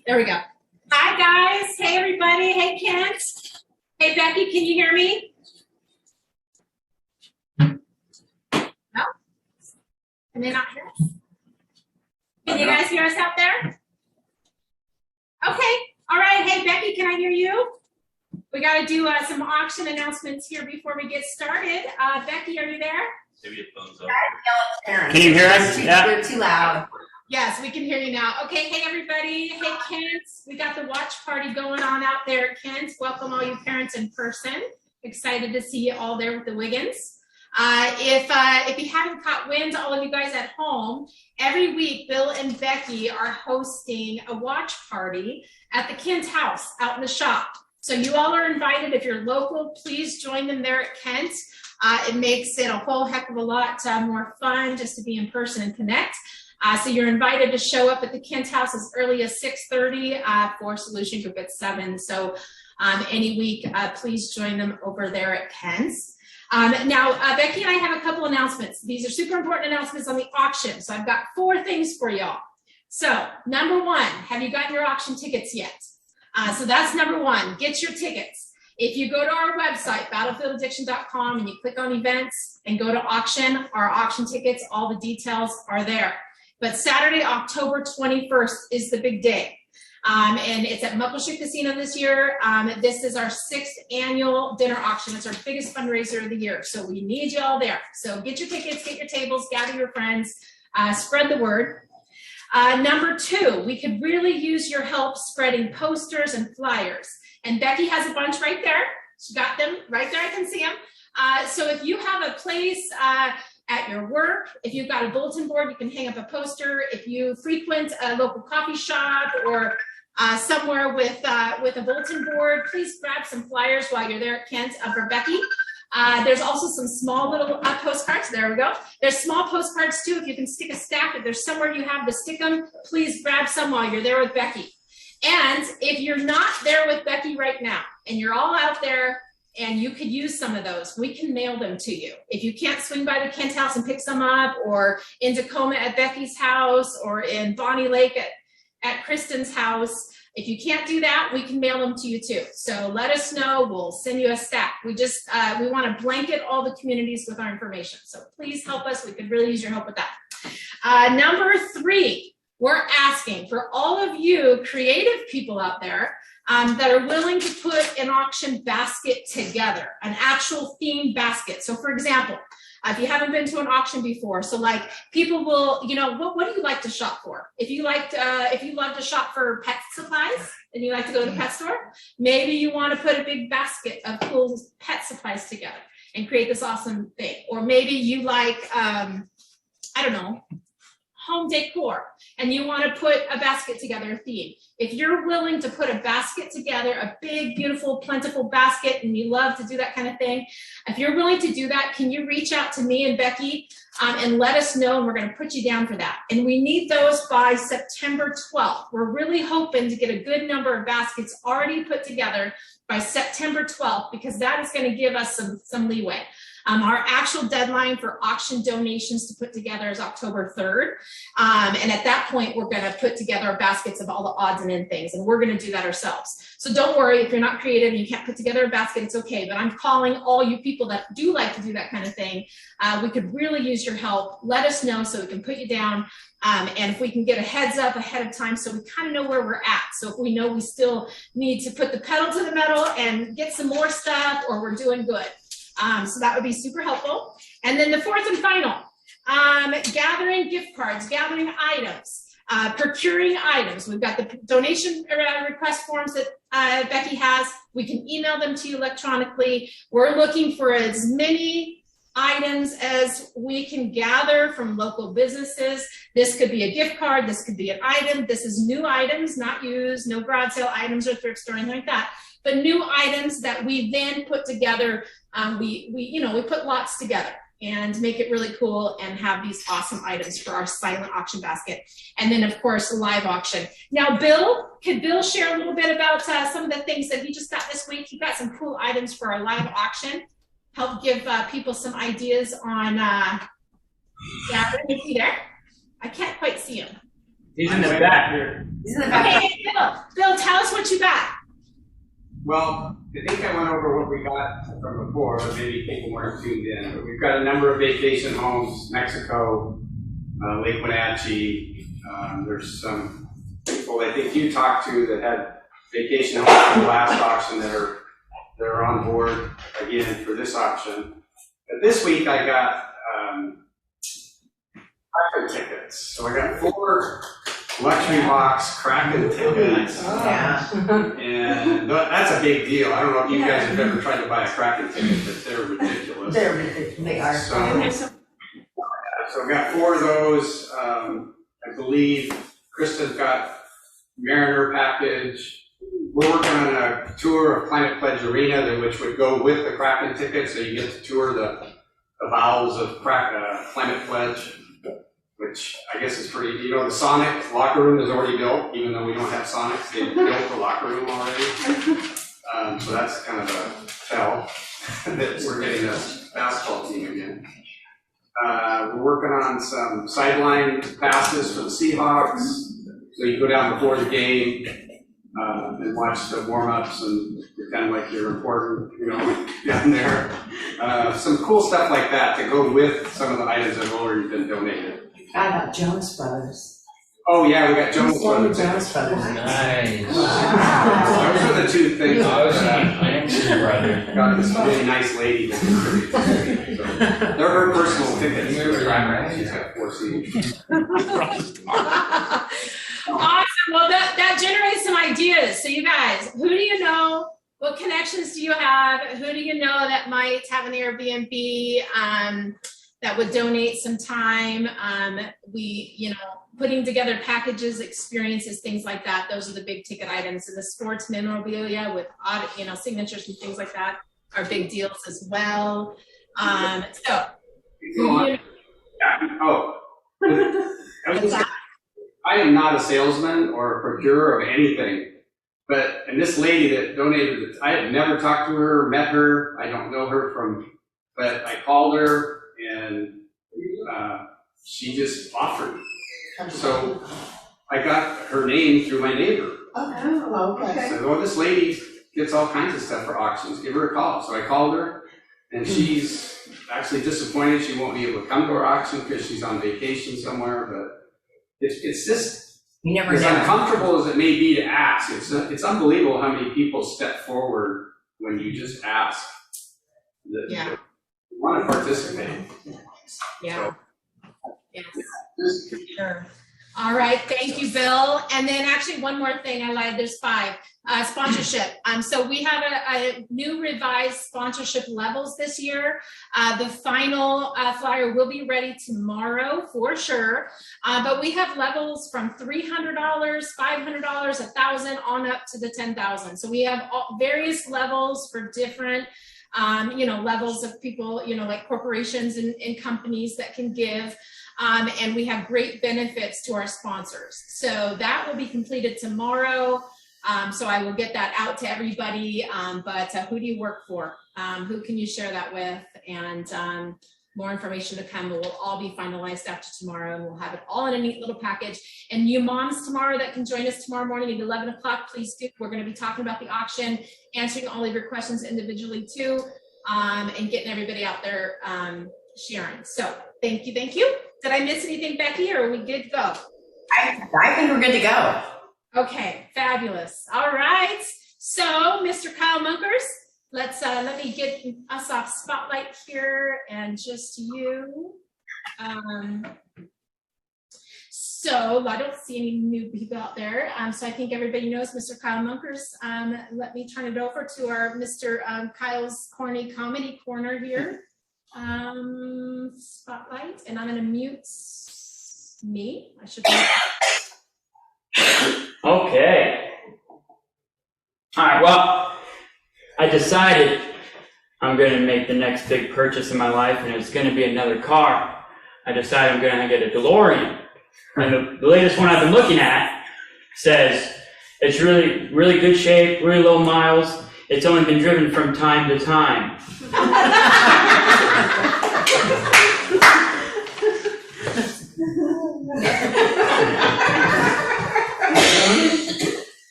There we go. Hi, guys. Hey, everybody. Hey, Kent. Hey, Becky, can you hear me? No? Can they not hear us? Can you guys hear us out there? Okay. All right. Hey, Becky, can I hear you? We got to do some auction announcements here before we get started. Becky, are you there? Maybe a thumbs up. Can you hear us? Yeah. You're too loud. Yes, we can hear you now. Okay, hey everybody. Hey Kent, we got the watch party going on out there at Kent. Welcome all you parents in person. Excited to see you all there with the Wiggins. If you haven't caught wind, all of you guys at home, every week Bill and Becky are hosting a watch party at the Kent house out in the shop. So you all are invited. If you're local, please join them there at Kent. It makes it a whole heck of a lot more fun just to be in person and connect. So you're invited to show up at the Kent house as early as 6:30 for Solution Group at 7. So any week, please join them over there at Kent's. Now, Becky and I have a couple announcements. These are super important announcements on the auction. So I've got 4 things for y'all. So number 1, have you gotten your auction tickets yet? So that's number 1, get your tickets. If you go to our website, battlefieldaddictions.com, and you click on events and go to auction, our auction tickets, all the details are there. But Saturday, October 21st is the big day. And it's at Muckleshoot Casino this year. This is our 6th annual dinner auction. It's our biggest fundraiser of the year. So we need you all there. So get your tickets, get your tables, gather your friends, spread the word. Number 2, we could really use your help spreading posters and flyers. And Becky has a bunch right there. She got them right there. I can see them. So if you have a place at your work, if you've got a bulletin board, you can hang up a poster. If you frequent a local coffee shop or somewhere with a bulletin board, please grab some flyers while you're there at Kent for Becky. There's also some small little postcards. There we go. There's small postcards too. If you can stick a stack, if there's somewhere you have to stick them, please grab some while you're there with Becky. And if you're not there with Becky right now and you're all out there and you could use some of those, we can mail them to you. If you can't swing by the Kent house and pick some up, or in Tacoma at Becky's house, or in Bonnie Lake at Kristen's house, if you can't do that, we can mail them to you too. So let us know, we'll send you a stack. We we want to blanket all the communities with our information. So please help us, we could really use your help with that. Number 3, we're asking for all of you creative people out there that are willing to put an auction basket together, an actual themed basket. So for example, if you haven't been to an auction before, so like people will, you know, what do you like to shop for? If you love to shop for pet supplies and you like to go to the pet store, maybe you want to put a big basket of cool pet supplies together and create this awesome thing. Or maybe you like, I don't know, home decor, and you want to put a basket together, a theme. If you're willing to put a basket together, a big, beautiful, plentiful basket, and you love to do that kind of thing, if you're willing to do that, can you reach out to me and Becky and let us know, and we're going to put you down for that. And we need those by September 12th. We're really hoping to get a good number of baskets already put together by September 12th, because that is going to give us some leeway. Our actual deadline for auction donations to put together is October 3rd. And at that point, we're going to put together baskets of all the odds and end things, and we're going to do that ourselves. So don't worry, if you're not creative and you can't put together a basket, it's okay. But I'm calling all you people that do like to do that kind of thing. We could really use your help. Let us know so we can put you down. And if we can get a heads up ahead of time so we kind of know where we're at. So if we know we still need to put the pedal to the metal and get some more stuff, or we're doing good. So that would be super helpful. And then the 4th and final, gathering gift cards, gathering items, procuring items. We've got the donation request forms that Becky has. We can email them to you electronically. We're looking for as many items as we can gather from local businesses. This could be a gift card, this could be an item. This is new items, not used, no garage sale items or thrift store, anything like that. But new items that we then put together. We put lots together and make it really cool and have these awesome items for our silent auction basket. And then of course, a live auction. Now, could Bill share a little bit about some of the things that he just got this week? He got some cool items for our live auction. Help give people some ideas on gathering. Is he there? I can't quite see him. He's in the back here. He's in the back. Okay, Bill, tell us what you got. Well, I think I went over what we got from before, but maybe people weren't tuned in. But we've got a number of vacation homes, Mexico, Lake Wenatchee. There's some people I think you talked to that had vacation homes from the last auction that are on board again for this auction. But this week I got Kraken tickets. So I got 4 luxury box Kraken tickets. Yeah. And that's a big deal. I don't know if you guys have ever tried to buy a Kraken ticket, but they're ridiculous. They're ridiculous. They are. So I've got 4 of those. I believe Kristen's got Mariner package. We're working on a tour of Climate Pledge Arena, which would go with the Kraken ticket, so you get to tour the bowels of Climate Pledge, which I guess is pretty, the Sonic locker room is already built, even though we don't have Sonics, they built the locker room already. So that's kind of a tell that we're getting a basketball team again. We're working on some sideline passes for the Seahawks, so you go down before the game and watch the warm-ups and pretend like you're important, down there. Some cool stuff like that to go with some of the items that have already been donated. I got Jonas Brothers. Oh yeah, we got Jonas Brothers. Jonas Brothers. Nice. Wow. Those are the 2 things. Brother. Got this really nice lady that contributed to me. So they're her personal tickets. She's got 4 seats. Awesome. Well, that generates some ideas. So you guys, who do you know? What connections do you have? Who do you know that might have an Airbnb that would donate some time? Putting together packages, experiences, things like that. Those are the big ticket items. And the sports memorabilia with signatures and things like that are big deals as well. I am not a salesman or a procurer of anything, and this lady that donated, I have never talked to her, met her, I don't know her but I called her and she just offered. So I got her name through my neighbor. Oh, okay. So this lady gets all kinds of stuff for auctions, give her a call. So I called her and she's actually disappointed she won't be able to come to our auction because she's on vacation somewhere, but it's just, You never as know. uncomfortable as it may be to ask, it's unbelievable how many people step forward when you just ask that want to participate. Yeah. Yes. For sure. All right, thank you, Bill. And then actually one more thing, I lied, there's 5. Sponsorship. So we have a new revised sponsorship levels this year. The final flyer will be ready tomorrow for sure. But we have levels from $300, $500, $1,000 on up to the $10,000. So we have various levels for different levels of people, like corporations and companies that can give. And we have great benefits to our sponsors. So that will be completed tomorrow. So I will get that out to everybody. But who do you work for? Who can you share that with? And more information to come. It will all be finalized after tomorrow, and we'll have it all in a neat little package. And you moms tomorrow that can join us tomorrow morning at 11 o'clock, please do. We're going to be talking about the auction, answering all of your questions individually too, and getting everybody out there sharing. So thank you, thank you. Did I miss anything, Becky, or are we good to go? I think we're good to go. Okay, fabulous. All right. So, Mr. Kyle Munkers, let me get us off spotlight here and just you. So I don't see any new people out there. So I think everybody knows Mr. Kyle Munkers. Let me turn it over to our Mr. Kyle's Corny Comedy Corner here. Spotlight, and I'm going to mute me. I should. Okay. All right. Well, I decided I'm going to make the next big purchase in my life, and it's going to be another car. I decided I'm going to get a DeLorean, and the latest one I've been looking at says it's really, really good shape, really low miles. It's only been driven from time to time.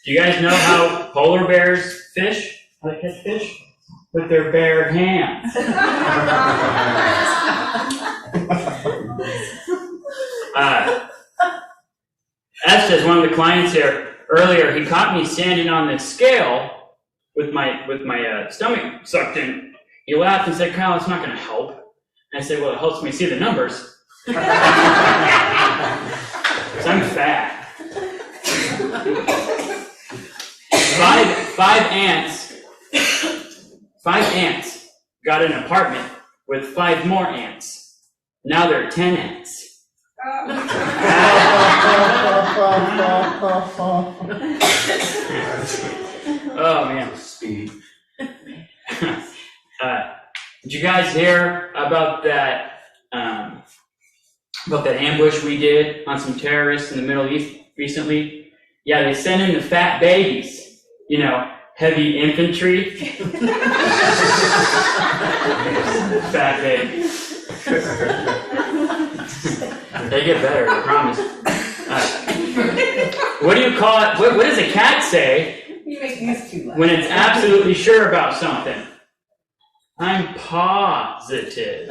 Do you guys know how polar bears fish? How they catch fish? With their bare hands. Estes, one of the clients here, earlier, he caught me standing on this scale with my stomach sucked in. He laughed and said, "Kyle, it's not going to help." And I said, "Well, it helps me see the numbers." Because I'm fat. Five ants got an apartment with 5 more ants. Now there are 10 ants. Oh man, speed. Did you guys hear about that ambush we did on some terrorists in the Middle East recently? Yeah, they sent in the fat babies, you know, heavy infantry. Fat babies. They get better, I promise. What do you call it? What does a cat say when it's absolutely sure about something? I'm positive.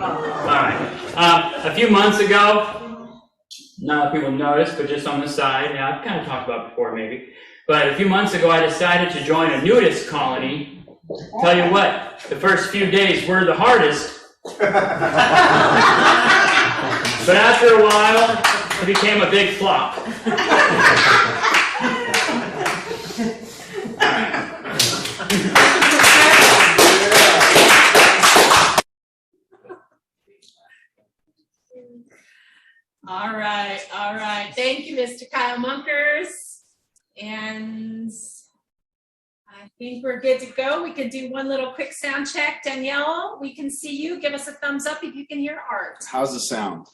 Alright. A few months ago, not a lot of people noticed, but just on the side, yeah, I've kind of talked about it before maybe, but a few months ago I decided to join a nudist colony. Tell you what, the first few days were the hardest. But after a while, it became a big flop. All right. Thank you, Mr. Kyle Munkers. And I think we're good to go. We could do one little quick sound check. Danielle, we can see you. Give us a thumbs up if you can hear Art. How's the sound?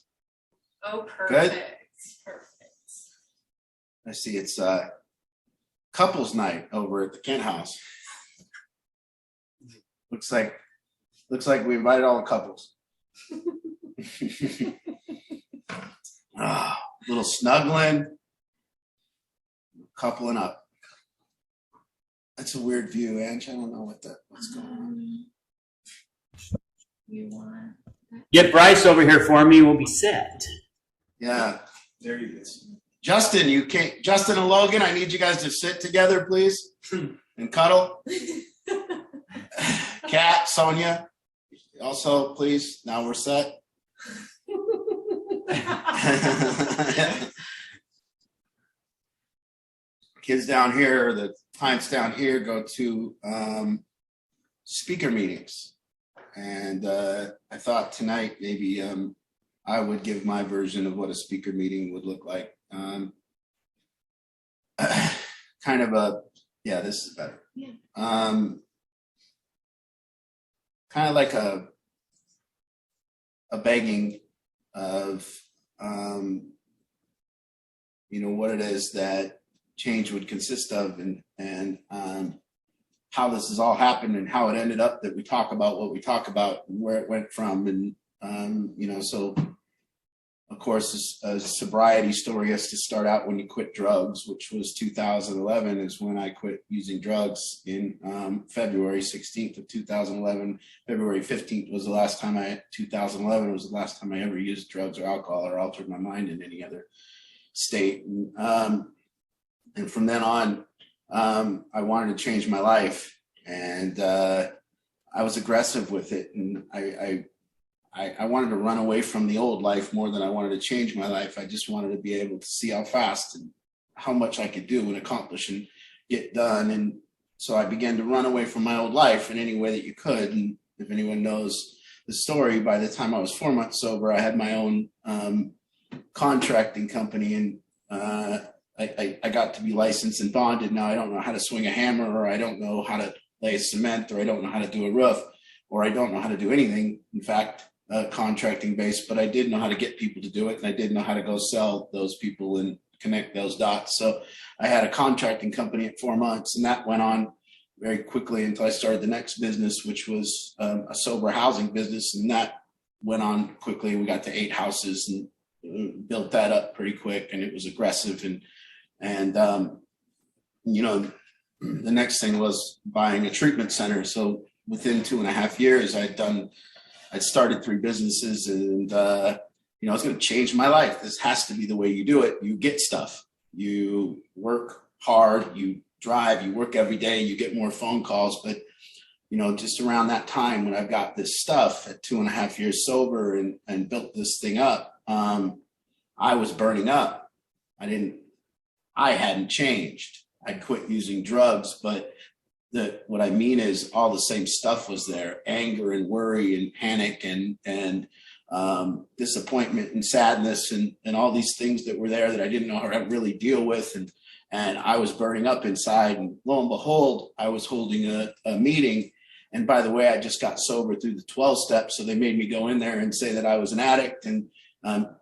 Oh, perfect. Good? Perfect. I see it's couples night over at the Kent House. Looks like we invited all the couples. Little snuggling, coupling up. That's a weird view, Ange. I don't know what's going on. You want? Get Bryce over here for me. We'll be set. Yeah, there he is. Justin and Logan, I need you guys to sit together, please, and cuddle. Kat, Sonia, also, please. Now we're set. Kids down here, the clients down here go to speaker meetings. And I thought tonight maybe I would give my version of what a speaker meeting would look like. Kind of yeah, this is better. Yeah. Kind of like a begging of, what it is that change would consist of and how this has all happened and how it ended up that we talk about what we talk about and where it went from. And, so of course, a sobriety story has to start out when you quit drugs, which was 2011 is when I quit using drugs in February 16th of 2011. February 15th was the last time 2011 was the last time I ever used drugs or alcohol or altered my mind in any other state. And from then on, I wanted to change my life, and I was aggressive with it. And I wanted to run away from the old life more than I wanted to change my life. I just wanted to be able to see how fast and how much I could do and accomplish and get done. And so I began to run away from my old life in any way that you could. And if anyone knows the story, by the time I was 4 months sober, I had my own contracting company, and I got to be licensed and bonded. Now I don't know how to swing a hammer, or I don't know how to lay cement, or I don't know how to do a roof, or I don't know how to do anything. In fact, contracting based, but I did know how to get people to do it, and I did know how to go sell those people and connect those dots. So I had a contracting company at 4 months, and that went on very quickly until I started the next business, which was a sober housing business, and that went on quickly. We got to 8 houses, and built that up pretty quick, and it was aggressive. And the next thing was buying a treatment center. So within 2.5 years, I'd started 3 businesses, and I was going to change my life. This has to be the way you do it. You get stuff. You work hard. You drive. You work every day. You get more phone calls. But just around that time when I've got this stuff at 2.5 years sober and built this thing up, I was burning up. I hadn't changed. I'd quit using drugs, but what I mean is all the same stuff was there: anger and worry and panic and disappointment and sadness and all these things that were there that I didn't know how to really deal with. And I was burning up inside, and lo and behold, I was holding a meeting. And by the way, I just got sober through the 12 steps. So they made me go in there and say that I was an addict. And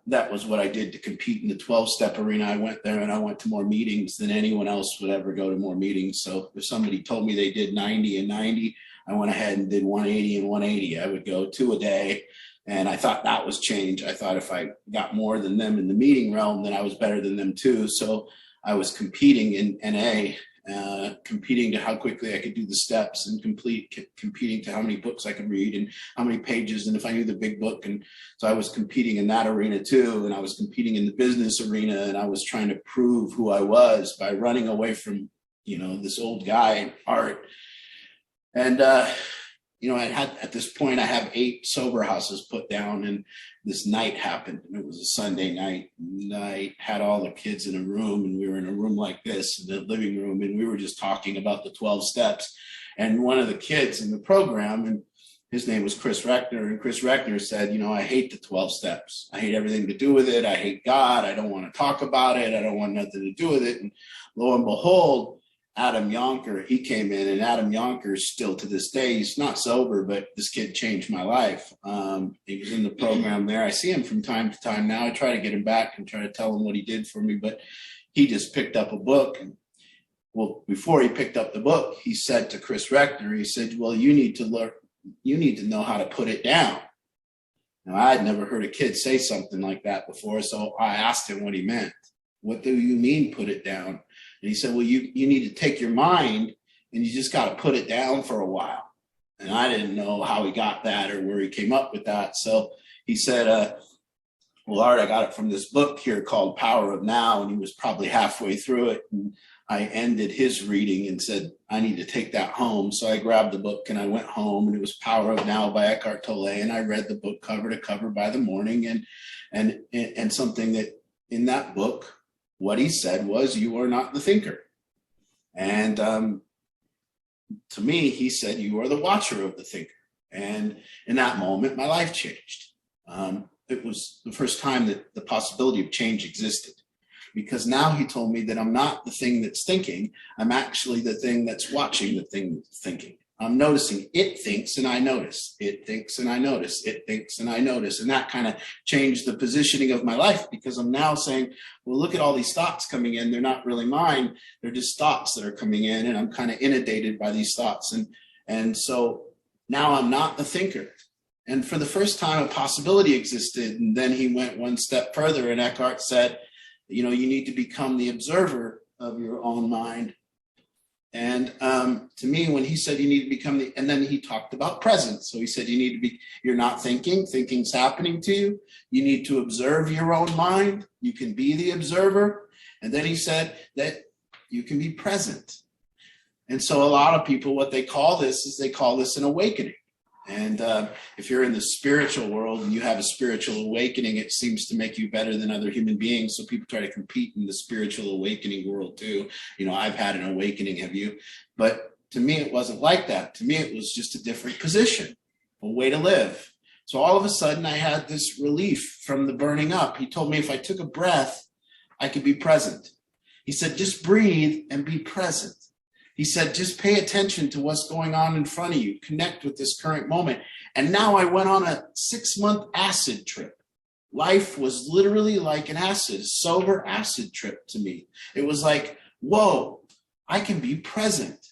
that was what I did to compete in the 12-step arena. I went there and I went to more meetings than anyone else would ever go to more meetings. So if somebody told me they did 90 and 90, I went ahead and did 180 and 180. I would go 2 a day. And I thought that was change. I thought if I got more than them in the meeting realm, then I was better than them too. So I was competing in NA, competing to how quickly I could do the steps, and competing to how many books I could read and how many pages, and if I knew the big book. And so I was competing in that arena too. And I was competing in the business arena, and I was trying to prove who I was by running away from, this old guy, Art. And, at this point, I have 8 sober houses put down, and this night happened. And it was a Sunday night, and I had all the kids in a room, and we were in a room like this, in the living room, and we were just talking about the 12 steps. And one of the kids in the program, and his name was Chris Reckner, and Chris Reckner said, I hate the 12 steps. I hate everything to do with it. I hate God. I don't want to talk about it. I don't want nothing to do with it. And lo and behold, Adam Yonker, he came in, and Adam Yonker still to this day, he's not sober, but this kid changed my life. He was in the program there. I see him from time to time now. I try to get him back and try to tell him what he did for me, but he just picked up a book. And before he picked up the book, he said to Chris Reckner, he said, well, you need to know how to put it down. Now, I had never heard a kid say something like that before, so I asked him what he meant. What do you mean, put it down? And he said, well, you need to take your mind and you just got to put it down for a while. And I didn't know how he got that or where he came up with that. So he said, well, Art, I got it from this book here called Power of Now. And he was probably halfway through it. And I ended his reading and said, I need to take that home. So I grabbed the book and I went home, and it was Power of Now by Eckhart Tolle. And I read the book cover to cover by the morning. And something that in that book, what he said was, you are not the thinker. And to me, he said, you are the watcher of the thinker. And in that moment, my life changed. It was the first time that the possibility of change existed, because now he told me that I'm not the thing that's thinking. I'm actually the thing that's watching the thing that's thinking. I'm noticing it thinks and I notice. It thinks and I notice. It thinks and I notice. And that kind of changed the positioning of my life, because I'm now saying, well, look at all these thoughts coming in. They're not really mine. They're just thoughts that are coming in, and I'm kind of inundated by these thoughts. And so now I'm not the thinker. And for the first time, a possibility existed. And then he went one step further, and Eckhart said, you need to become the observer of your own mind. And to me, when he said you need to become and then he talked about presence. So he said you're not thinking, thinking's happening to you. You need to observe your own mind. You can be the observer. And then he said that you can be present. And so a lot of people, what they call this an awakening. And if you're in the spiritual world and you have a spiritual awakening, it seems to make you better than other human beings. So people try to compete in the spiritual awakening world too. I've had an awakening, have you? But to me, it wasn't like that. To me, it was just a different position, a way to live. So all of a sudden, I had this relief from the burning up. He told me if I took a breath, I could be present. He said, just breathe and be present. He said, just pay attention to what's going on in front of you. Connect with this current moment. And now I went on a 6-month acid trip. Life was literally like an sober acid trip to me. It was like, whoa, I can be present.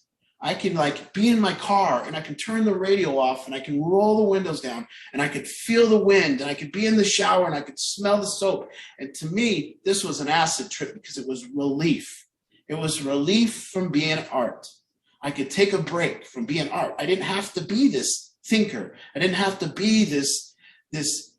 I can like be in my car and I can turn the radio off and I can roll the windows down and I could feel the wind and I could be in the shower and I could smell the soap. And to me, this was an acid trip because it was relief. It was relief from being art. I could take a break from being art. I didn't have to be this thinker. I didn't have to be this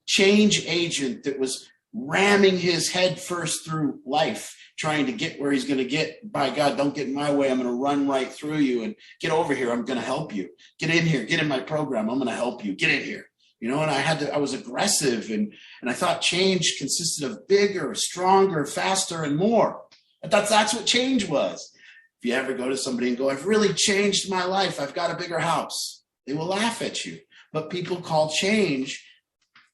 change agent that was ramming his head first through life, trying to get where he's going to get. By God, don't get in my way. I'm going to run right through you and get over here. I'm going to help you. Get in here. Get in my program. I'm going to help you. Get in here. You know, and I was aggressive and I thought change consisted of bigger, stronger, faster, and more. I thought that's what change was. If you ever go to somebody and go, I've really changed my life. I've got a bigger house. They will laugh at you. But people call change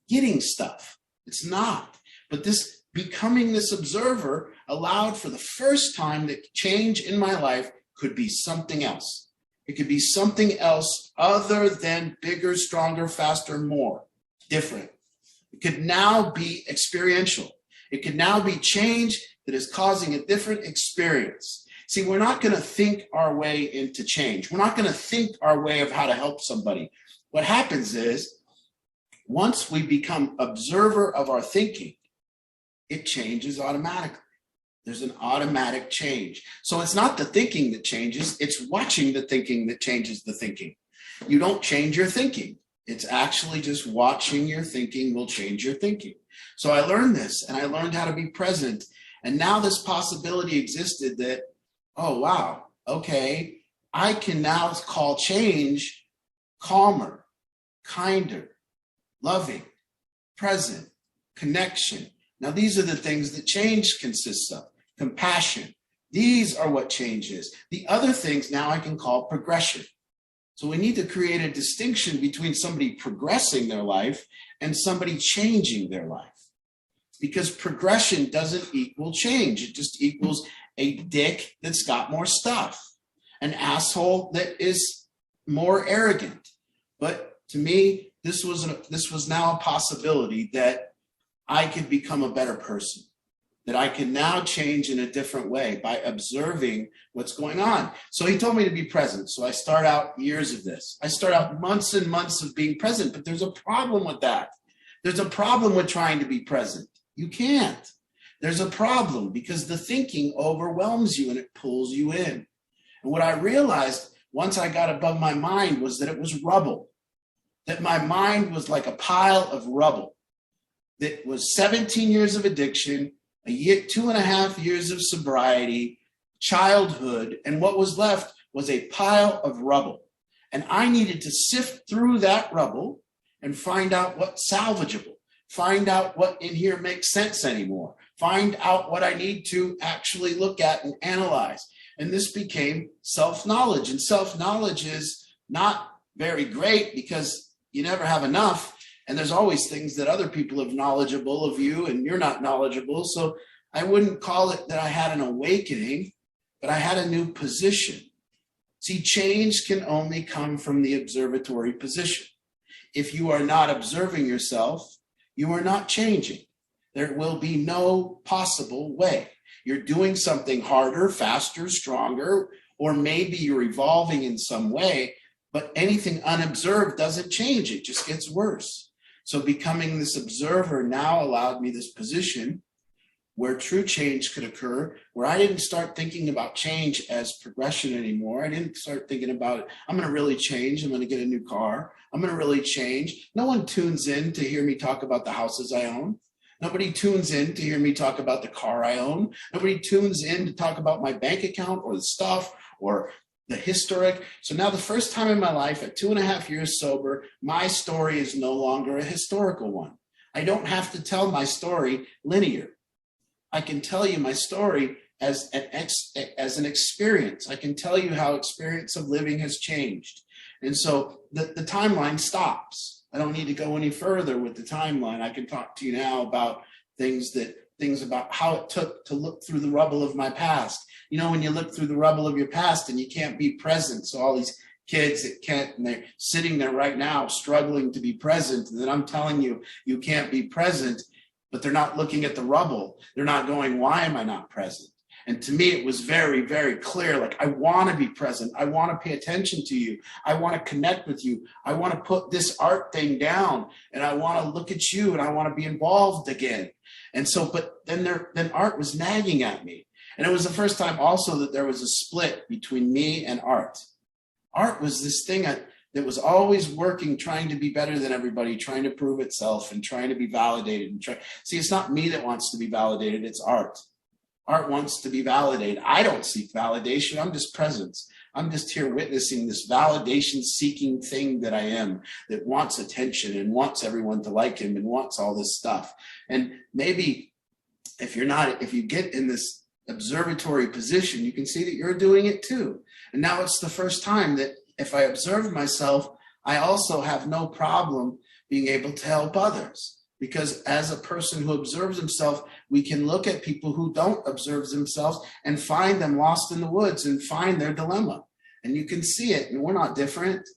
getting stuff. It's not. But this becoming this observer allowed for the first time that change in my life could be something else. It could be something else other than bigger, stronger, faster, more, different. It could now be experiential. It could now be change that is causing a different experience. See, we're not going to think our way into change. We're not going to think our way of how to help somebody. What happens is, once we become observer of our thinking, it changes automatically. There's an automatic change. So it's not the thinking that changes, it's watching the thinking that changes the thinking. You don't change your thinking. It's actually just watching your thinking will change your thinking. So I learned this and I learned how to be present. And now this possibility existed that, oh, wow, okay, I can now call change calmer, kinder, loving, present, connection. Now, these are the things that change consists of. Compassion. These are what change is. The other things now I can call progression. So we need to create a distinction between somebody progressing their life and somebody changing their life. Because progression doesn't equal change. It just equals a dick that's got more stuff, an asshole that is more arrogant. But to me, this was now a possibility that I could become a better person, that I can now change in a different way by observing what's going on. So he told me to be present. So I start out years of this. I start out months and months of being present, but there's a problem with that. There's a problem with trying to be present. You can't. There's a problem because the thinking overwhelms you and it pulls you in. And what I realized once I got above my mind was that it was rubble, that my mind was like a pile of rubble. That was 17 years of addiction, a year, 2.5 years of sobriety, childhood, and what was left was a pile of rubble. And I needed to sift through that rubble and find out what's salvageable, find out what in here makes sense anymore, find out what I need to actually look at and analyze. And this became self-knowledge. And self-knowledge is not very great because you never have enough. And there's always things that other people have knowledgeable of you and you're not knowledgeable. So I wouldn't call it that I had an awakening, but I had a new position. See, change can only come from the observatory position. If you are not observing yourself, you are not changing. There will be no possible way. You're doing something harder, faster, stronger, or maybe you're evolving in some way, but anything unobserved doesn't change. It just gets worse. So becoming this observer now allowed me this position where true change could occur, where I didn't start thinking about change as progression anymore. I didn't start thinking about, I'm going to really change. I'm going to get a new car. I'm going to really change. No one tunes in to hear me talk about the houses I own. Nobody tunes in to hear me talk about the car I own. Nobody tunes in to talk about my bank account or the stuff or the historic. So now the first time in my life at 2.5 years sober, my story is no longer a historical one. I don't have to tell my story linear. I can tell you my story as an experience. I can tell you how experience of living has changed. And so the timeline stops. I don't need to go any further with the timeline. I can talk to you now about things about how it took to look through the rubble of my past. You know, when you look through the rubble of your past and you can't be present. So all these kids that can't, and they're sitting there right now struggling to be present. And then I'm telling you, you can't be present, but they're not looking at the rubble. They're not going, why am I not present? And to me, it was very, very clear. Like, I want to be present. I want to pay attention to you. I want to connect with you. I want to put this art thing down, and I want to look at you, and I want to be involved again. And so, but then art was nagging at me. And it was the first time also that there was a split between me and art. Art was this thing that was always working, trying to be better than everybody, trying to prove itself and trying to be validated. See, it's not me that wants to be validated, it's art. Art wants to be validated. I don't seek validation. I'm just presence. I'm just here witnessing this validation-seeking thing that I am, that wants attention and wants everyone to like him and wants all this stuff. And maybe if you get in this observatory position, you can see that you're doing it too. And now it's the first time that if I observe myself, I also have no problem being able to help others. Because as a person who observes himself, we can look at people who don't observe themselves and find them lost in the woods and find their dilemma. And you can see it, and we're not different.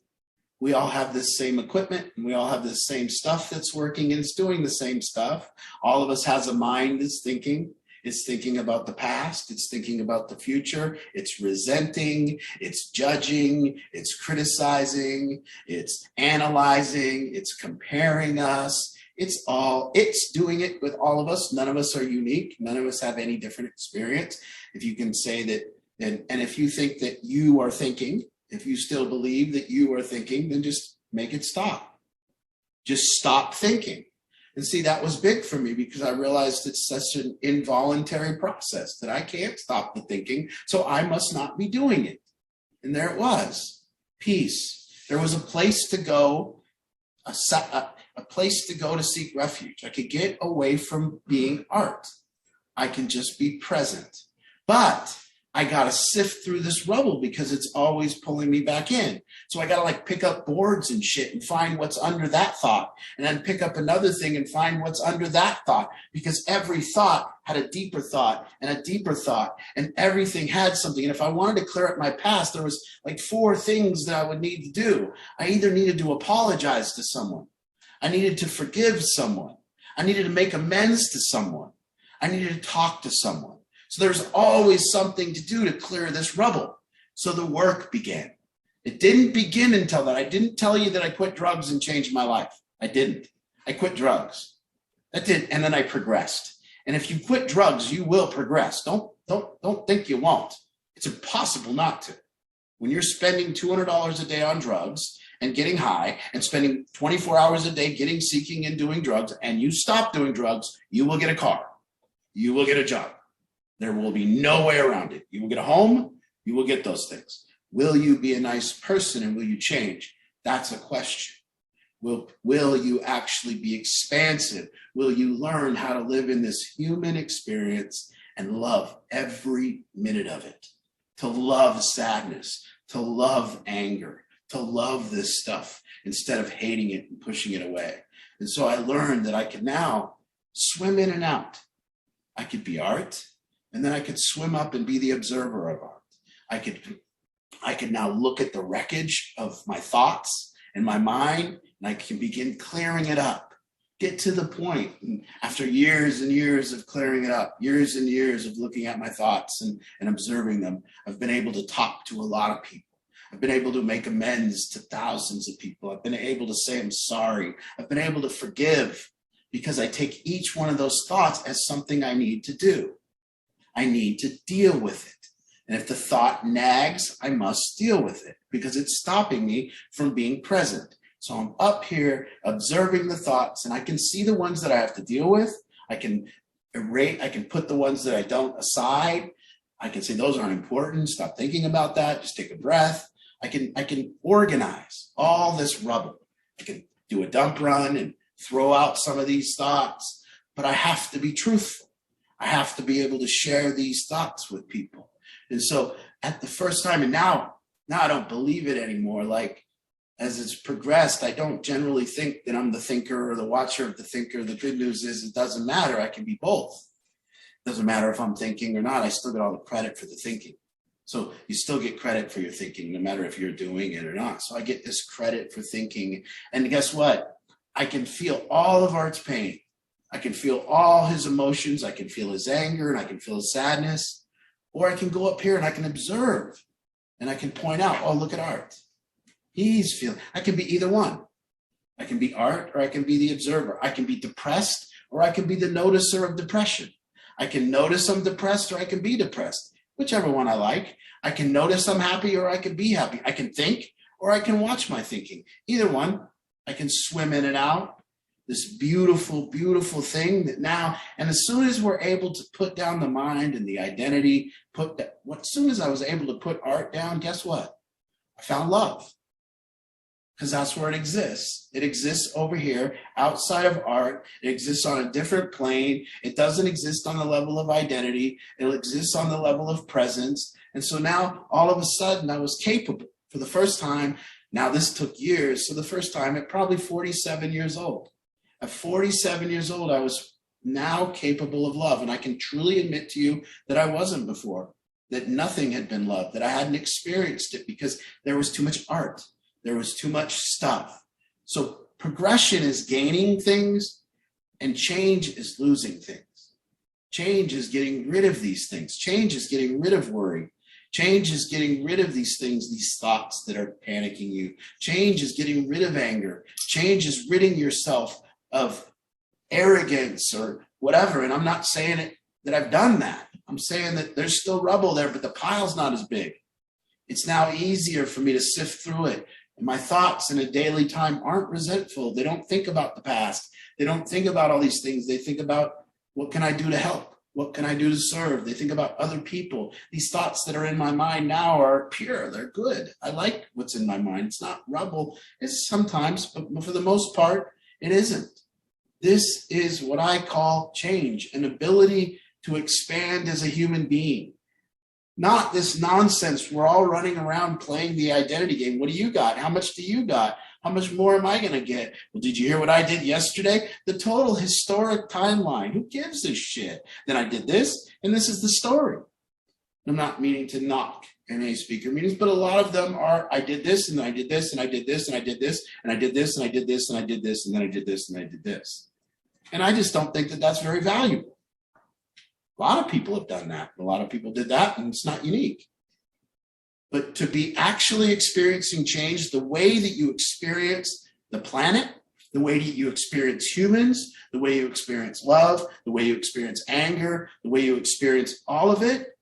We all have this same equipment, and we all have this same stuff that's working and it's doing the same stuff. All of us has a mind that's thinking. It's thinking about the past. It's thinking about the future. It's resenting. It's judging. It's criticizing. It's analyzing. It's comparing us. It's doing it with all of us. None of us are unique. None of us have any different experience. If you can say that, and if you think that you are thinking, if you still believe that you are thinking, then just make it stop. Just stop thinking. And see, that was big for me because I realized it's such an involuntary process that I can't stop the thinking, so I must not be doing it. And there it was, peace. There was a place to go, a place to go to seek refuge. I could get away from being art. I can just be present. But I got to sift through this rubble because it's always pulling me back in. So I got to like pick up boards and shit and find what's under that thought, and then pick up another thing and find what's under that thought, because every thought had a deeper thought and a deeper thought, and everything had something. And if I wanted to clear up my past, there was like 4 things that I would need to do. I either needed to apologize to someone. I needed to forgive someone. I needed to make amends to someone. I needed to talk to someone. So there's always something to do to clear this rubble. So the work began. It didn't begin until that. I didn't tell you that I quit drugs and changed my life. I didn't. I quit drugs. That did, and then I progressed. And if you quit drugs, you will progress. Don't think you won't. It's impossible not to. When you're spending $200 a day on drugs and getting high and spending 24 hours a day seeking and doing drugs, and you stop doing drugs, you will get a car. You will get a job. There will be no way around it. You will get a home. You will get those things. Will you be a nice person and will you change? That's a question. Will you actually be expansive? Will you learn how to live in this human experience and love every minute of it? To love sadness, to love anger, to love this stuff instead of hating it and pushing it away. And so I learned that I could now swim in and out. I could be art, and then I could swim up and be the observer of art. I could now look at the wreckage of my thoughts and my mind, and I can begin clearing it up. Get to the point. And after years and years of clearing it up, years and years of looking at my thoughts and observing them, I've been able to talk to a lot of people. I've been able to make amends to thousands of people. I've been able to say I'm sorry. I've been able to forgive, because I take each one of those thoughts as something I need to do. I need to deal with it. And if the thought nags, I must deal with it because it's stopping me from being present. So I'm up here observing the thoughts, and I can see the ones that I have to deal with. I can put the ones that I don't aside. I can say those aren't important. Stop thinking about that. Just take a breath. I can organize all this rubble. I can do a dump run and throw out some of these thoughts, but I have to be truthful. I have to be able to share these thoughts with people. And so at the first time, and now I don't believe it anymore. Like, as it's progressed, I don't generally think that I'm the thinker or the watcher of the thinker. The good news is it doesn't matter. I can be both. It doesn't matter if I'm thinking or not. I still get all the credit for the thinking. So you still get credit for your thinking, no matter if you're doing it or not. So I get this credit for thinking. And guess what? I can feel all of Art's pain. I can feel all his emotions. I can feel his anger and I can feel his sadness. Or I can go up here and I can observe and I can point out, oh, look at Art. He's feeling, I can be either one. I can be Art or I can be the observer. I can be depressed or I can be the noticer of depression. I can notice I'm depressed or I can be depressed, whichever one I like. I can notice I'm happy or I can be happy. I can think or I can watch my thinking. Either one. I can swim in and out. This beautiful, beautiful thing that now, and as soon as we're able to put down the mind and the identity, as soon as I was able to put Art down, guess what? I found love. Because that's where it exists. It exists over here outside of Art. It exists on a different plane. It doesn't exist on the level of identity. It exists on the level of presence. And so now all of a sudden I was capable for the first time. Now this took years. So the first time at probably 47 years old. At 47 years old, I was now capable of love. And I can truly admit to you that I wasn't before, that nothing had been loved, that I hadn't experienced it because there was too much art. There was too much stuff. So progression is gaining things and change is losing things. Change is getting rid of these things. Change is getting rid of worry. Change is getting rid of these things, these thoughts that are panicking you. Change is getting rid of anger. Change is ridding yourself of arrogance or whatever. And I'm not saying it that I've done that. I'm saying that there's still rubble there, but the pile's not as big. It's now easier for me to sift through it. And my thoughts in a daily time aren't resentful. They don't think about the past. They don't think about all these things. They think about, what can I do to help? What can I do to serve? They think about other people. These thoughts that are in my mind now are pure. They're good. I like what's in my mind. It's not rubble. It's sometimes, but for the most part, it isn't. This is what I call change, an ability to expand as a human being. Not this nonsense. We're all running around playing the identity game. What do you got? How much do you got? How much more am I going to get? Well, did you hear what I did yesterday? The total historic timeline. Who gives a shit? Then I did this, and this is the story. I'm not meaning to knock NA speaker meetings, but a lot of them are, I did this, and I did this, and I did this, and I did this, and I did this, and I did this, and I did this, and then I did this, and I did this. And I just don't think that that's very valuable. A lot of people have done that. A lot of people did that, and it's not unique. But to be actually experiencing change, the way that you experience the planet, the way that you experience humans, the way you experience love, the way you experience anger, the way you experience all of it,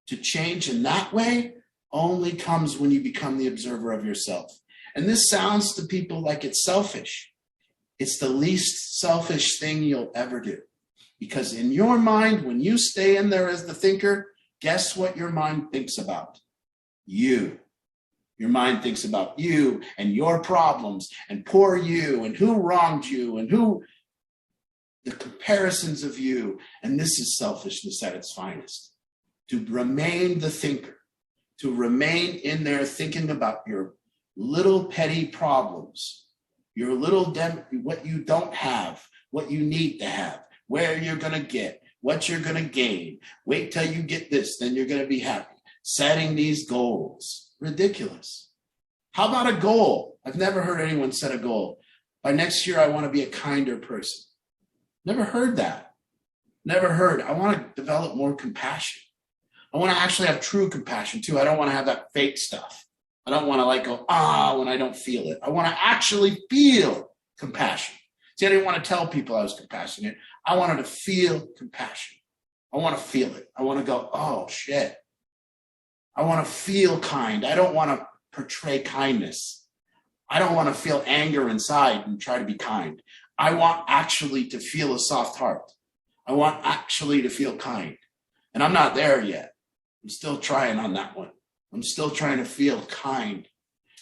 to change in that way only comes when you become the observer of yourself. And this sounds to people like it's selfish. It's the least selfish thing you'll ever do. Because in your mind, when you stay in there as the thinker, guess what your mind thinks about? You. Your mind thinks about you and your problems and poor you and who wronged you and who, the comparisons of you. And this is selfishness at its finest. To remain the thinker, to remain in there thinking about your little petty problems, your little, what you don't have, what you need to have, where you're going to get, what you're going to gain. Wait till you get this, then you're going to be happy. Setting these goals, ridiculous. How about a goal? I've never heard anyone set a goal. By next year, I want to be a kinder person. Never heard that. Never heard. I want to develop more compassion. I want to actually have true compassion too. I don't want to have that fake stuff. I don't want to go, when I don't feel it. I want to actually feel compassion. See, I didn't want to tell people I was compassionate. I wanted to feel compassion. I want to feel it. I want to go, oh shit. I want to feel kind. I don't want to portray kindness. I don't want to feel anger inside and try to be kind. I want actually to feel a soft heart. I want actually to feel kind. And I'm not there yet. I'm still trying on that one. I'm still trying to feel kind.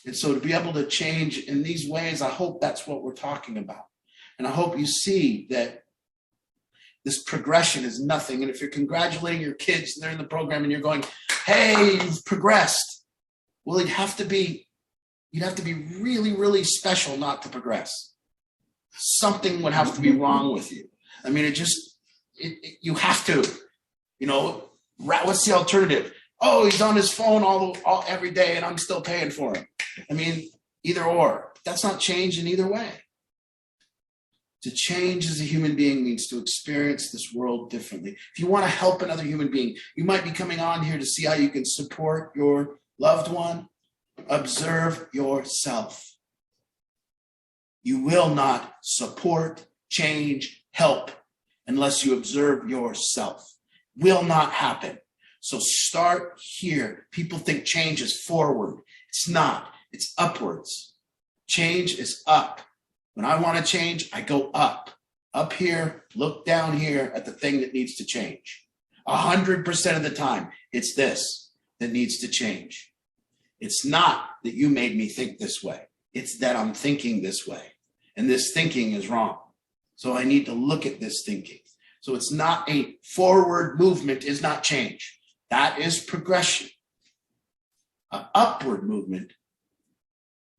And so to be able to change in these ways, I hope that's what we're talking about. And I hope you see that this progression is nothing. And if you're congratulating your kids and they're in the program and you're going, hey, you've progressed. Well, you'd have to be really, really special not to progress. Something would have to be wrong with you. I mean, you have to, what's the alternative? Oh, he's on his phone every day and I'm still paying for him. I mean, either or. That's not change in either way. To change as a human being means to experience this world differently. If you want to help another human being, you might be coming on here to see how you can support your loved one. Observe yourself. You will not support, change, help unless you observe yourself. Will not happen. So start here. People think change is forward. It's not. It's upwards. Change is up. When I want to change, I go up here, look down here at the thing that needs to change. 100% of the time, it's this that needs to change. It's not that you made me think this way. It's that I'm thinking this way. And this thinking is wrong. So I need to look at this thinking. So it's not a forward movement is not change. That is progression. An upward movement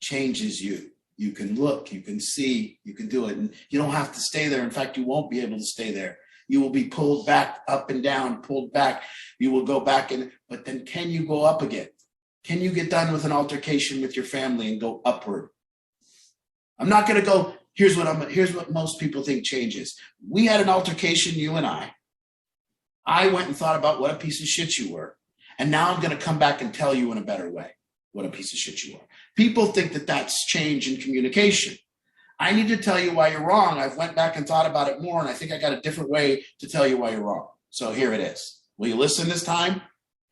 changes you. You can look, you can see, you can do it. And you don't have to stay there. In fact, you won't be able to stay there. You will be pulled back, up and down, pulled back. You will go back in, but then can you go up again? Can you get done with an altercation with your family and go upward? I'm not going to go, here's what most people think change is. We had an altercation, you and I. I went and thought about what a piece of shit you were. And now I'm going to come back and tell you in a better way what a piece of shit you are. People think that that's change in communication. I need to tell you why you're wrong. I've went back and thought about it more, and I think I got a different way to tell you why you're wrong. So here it is. Will you listen this time?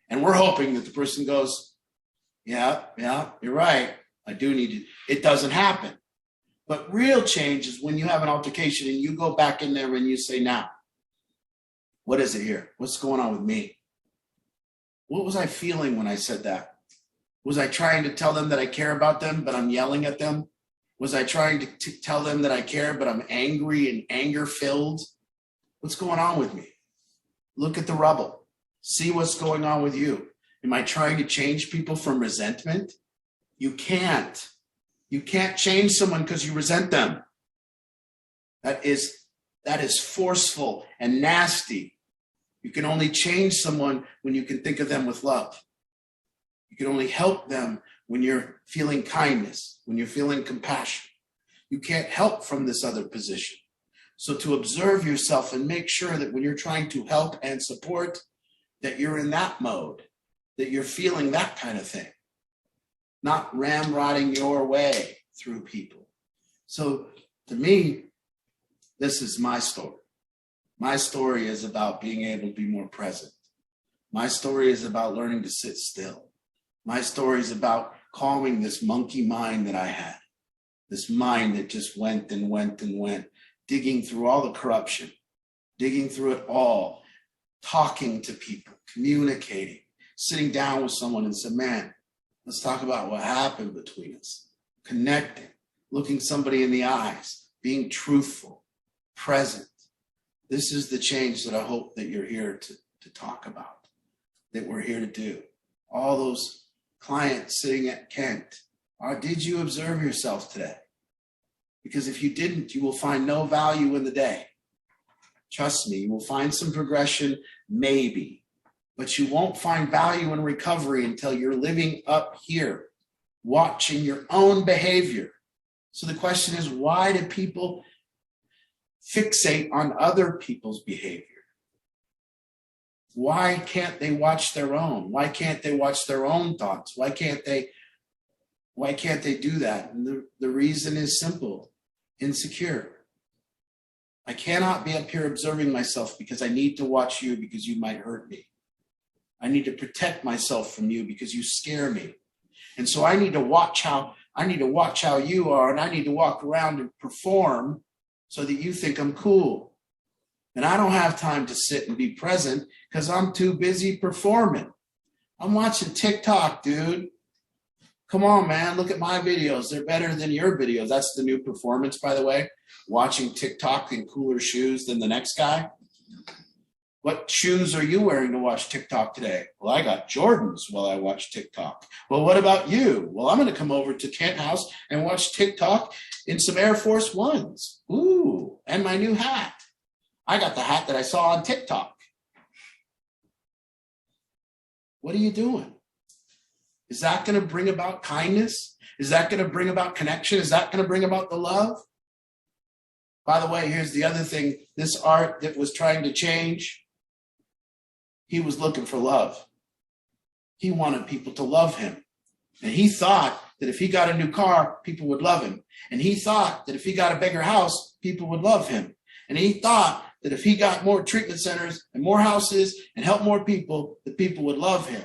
And we're hoping that the person goes, yeah, you're right. I do need to. It doesn't happen. But real change is when you have an altercation and you go back in there and you say, now, what is it here? What's going on with me? What was I feeling when I said that? Was I trying to tell them that I care about them, but I'm yelling at them? Was I trying to tell them that I care, but I'm angry and anger-filled? What's going on with me? Look at the rubble. See what's going on with you. Am I trying to change people from resentment? You can't. You can't change someone because you resent them. That is forceful and nasty. You can only change someone when you can think of them with love. You can only help them when you're feeling kindness, when you're feeling compassion. You can't help from this other position. So to observe yourself and make sure that when you're trying to help and support, that you're in that mode, that you're feeling that kind of thing, not ramrodding your way through people. So to me, this is my story. My story is about being able to be more present. My story is about learning to sit still. My story is about calming this monkey mind that I had, this mind that just went and went and went, digging through all the corruption, digging through it all, talking to people, communicating, sitting down with someone and saying, man, let's talk about what happened between us, connecting, looking somebody in the eyes, being truthful, present. This is the change that I hope that you're here to talk about, that we're here to do. All those clients sitting at Kent, did you observe yourself today? Because if you didn't, you will find no value in the day. Trust me, you will find some progression, maybe, but you won't find value in recovery until you're living up here, watching your own behavior. So the question is, why do people fixate on other people's behavior? Why can't they watch their own? Why can't they watch their own thoughts? Why can't they do that? And the reason is simple: insecure. I cannot be up here observing myself because I need to watch you because you might hurt me. I need to protect myself from you because you scare me. And so I need to watch how you are, and I need to walk around and perform so that you think I'm cool. And I don't have time to sit and be present because I'm too busy performing. I'm watching TikTok, dude. Come on, man. Look at my videos. They're better than your videos. That's the new performance, by the way. Watching TikTok in cooler shoes than the next guy. What shoes are you wearing to watch TikTok today? Well, I got Jordans while I watch TikTok. Well, what about you? Well, I'm going to come over to Kent House and watch TikTok in some Air Force Ones. Ooh, and my new hat. I got the hat that I saw on TikTok. What are you doing? Is that going to bring about kindness? Is that going to bring about connection? Is that going to bring about the love? By the way, here's the other thing. This Art that was trying to change, he was looking for love. He wanted people to love him. And he thought that if he got a new car, people would love him. And he thought that if he got a bigger house, people would love him. And he thought that if he got more treatment centers and more houses and helped more people, that people would love him.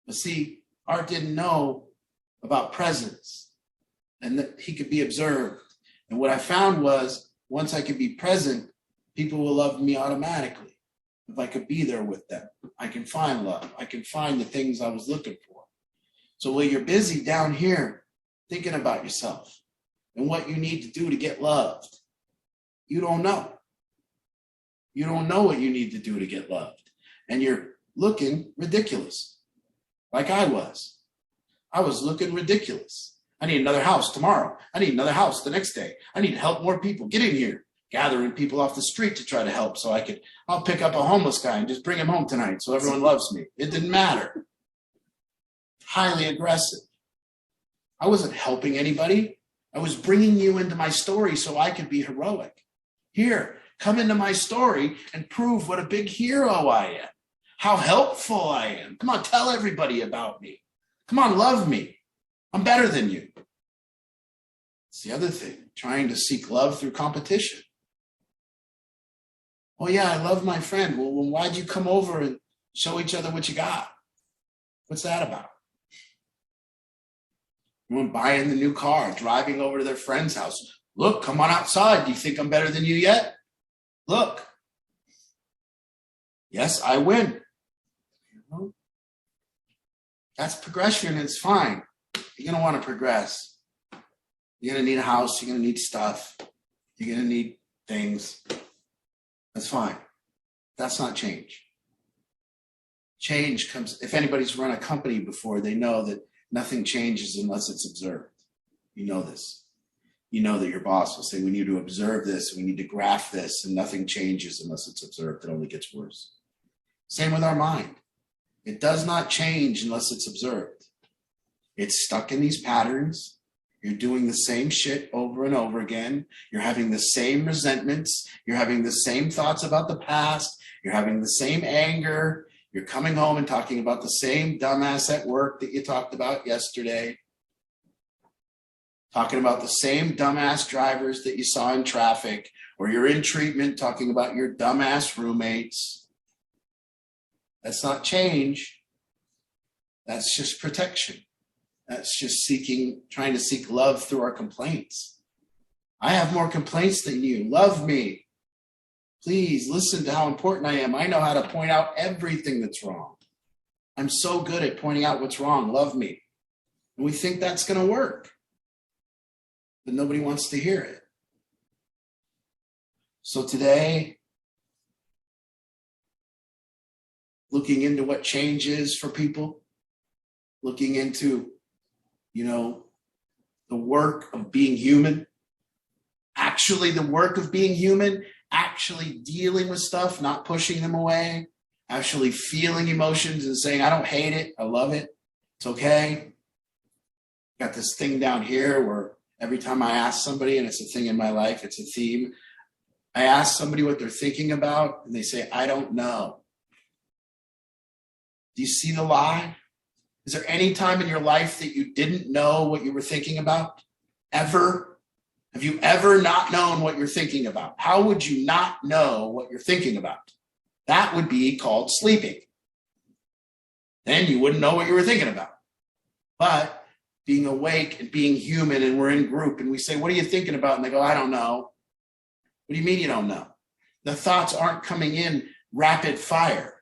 But see, Art didn't know about presence and that he could be observed. And what I found was, once I could be present, people will love me automatically. If I could be there with them, I can find love. I can find the things I was looking for. So while you're busy down here thinking about yourself and what you need to do to get loved, you don't know. You don't know what you need to do to get loved. And you're looking ridiculous, like I was. I was looking ridiculous. I need another house tomorrow. I need another house the next day. I need to help more people. Get in here. Gathering people off the street to try to help so I'll pick up a homeless guy and just bring him home tonight so everyone loves me. It didn't matter. Highly aggressive. I wasn't helping anybody. I was bringing you into my story so I could be heroic. Here, come into my story and prove what a big hero I am. How helpful I am. Come on, tell everybody about me. Come on, love me. I'm better than you. It's the other thing, trying to seek love through competition. Oh yeah, I love my friend. Well, why'd you come over and show each other what you got? What's that about? Everyone buying the new car, driving over to their friend's house. Look, come on outside. Do you think I'm better than you yet? Look. Yes, I win. That's progression. It's fine. You're going to want to progress. You're going to need a house. You're going to need stuff. You're going to need things. That's fine. That's not change. Change comes, if anybody's run a company before, they know that nothing changes unless it's observed. You know this. You know that your boss will say, we need to observe this, we need to graph this, and nothing changes unless it's observed. It only gets worse. Same with our mind. It does not change unless it's observed. It's stuck in these patterns. You're doing the same shit over and over again. You're having the same resentments. You're having the same thoughts about the past. You're having the same anger. You're coming home and talking about the same dumbass at work that you talked about yesterday. Talking about the same dumbass drivers that you saw in traffic, or you're in treatment talking about your dumbass roommates. That's not change. That's just protection. That's just trying to seek love through our complaints. I have more complaints than you. Love me. Please listen to how important I am. I know how to point out everything that's wrong. I'm so good at pointing out what's wrong. Love me. And we think that's going to work. But nobody wants to hear it. So today, looking into what change is for people, looking into, the work of being human, actually the work of being human, actually dealing with stuff, not pushing them away, actually feeling emotions and saying, I don't hate it, I love it, it's okay. Got this thing down here where every time I ask somebody, and it's a thing in my life, it's a theme, I ask somebody what they're thinking about, and they say, I don't know. Do you see the lie? Is there any time in your life that you didn't know what you were thinking about? Ever? Have you ever not known what you're thinking about? How would you not know what you're thinking about? That would be called sleeping. Then you wouldn't know what you were thinking about. But being awake and being human, and we're in group and we say, what are you thinking about? And they go, I don't know. What do you mean you don't know? The thoughts aren't coming in rapid fire,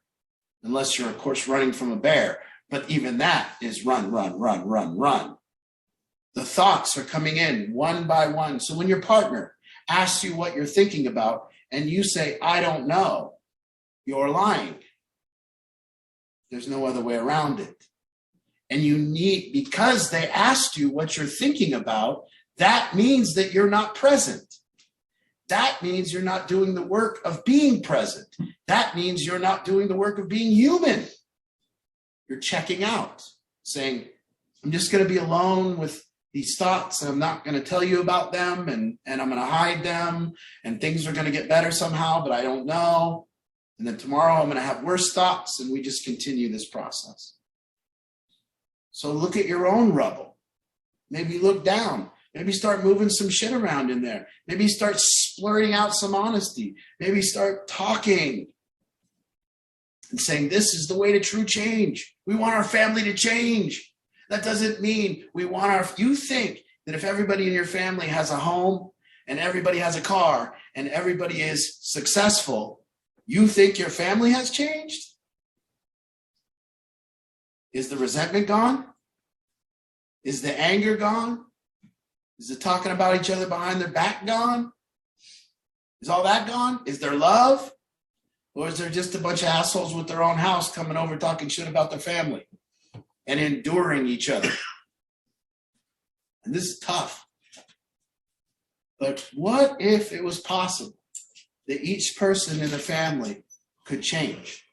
unless you're, of course, running from a bear. But even that is run, run, run, run, run. The thoughts are coming in one by one. So when your partner asks you what you're thinking about and you say, I don't know, you're lying. There's no other way around it. And because they asked you what you're thinking about, that means that you're not present. That means you're not doing the work of being present. That means you're not doing the work of being human. You're checking out, saying, I'm just going to be alone with these thoughts, and I'm not going to tell you about them, and I'm going to hide them, and things are going to get better somehow, but I don't know. And then tomorrow I'm going to have worse thoughts, and we just continue this process. So look at your own rubble. Maybe look down. Maybe start moving some shit around in there. Maybe start splurting out some honesty. Maybe start talking and saying, this is the way to true change. We want our family to change. That doesn't mean we want you think that if everybody in your family has a home and everybody has a car and everybody is successful, you think your family has changed? Is the resentment gone? Is the anger gone? Is the talking about each other behind their back gone? Is all that gone? Is there love? Or is there just a bunch of assholes with their own house coming over talking shit about their family and enduring each other? And this is tough. But what if it was possible that each person in the family could change?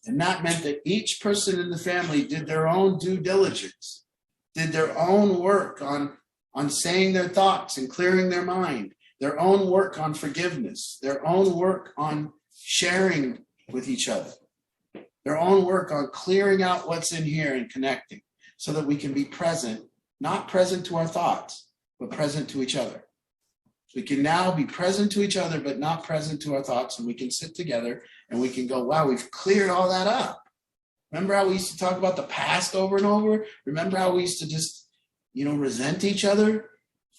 And that meant that each person in the family did their own due diligence, did their own work on saying their thoughts and clearing their mind, their own work on forgiveness, their own work on sharing with each other, their own work on clearing out what's in here and connecting so that we can be present, not present to our thoughts, but present to each other. We can now be present to each other, but not present to our thoughts, and we can sit together and we can go, wow, we've cleared all that up. Remember how we used to talk about the past over and over? Remember how we used to just, resent each other?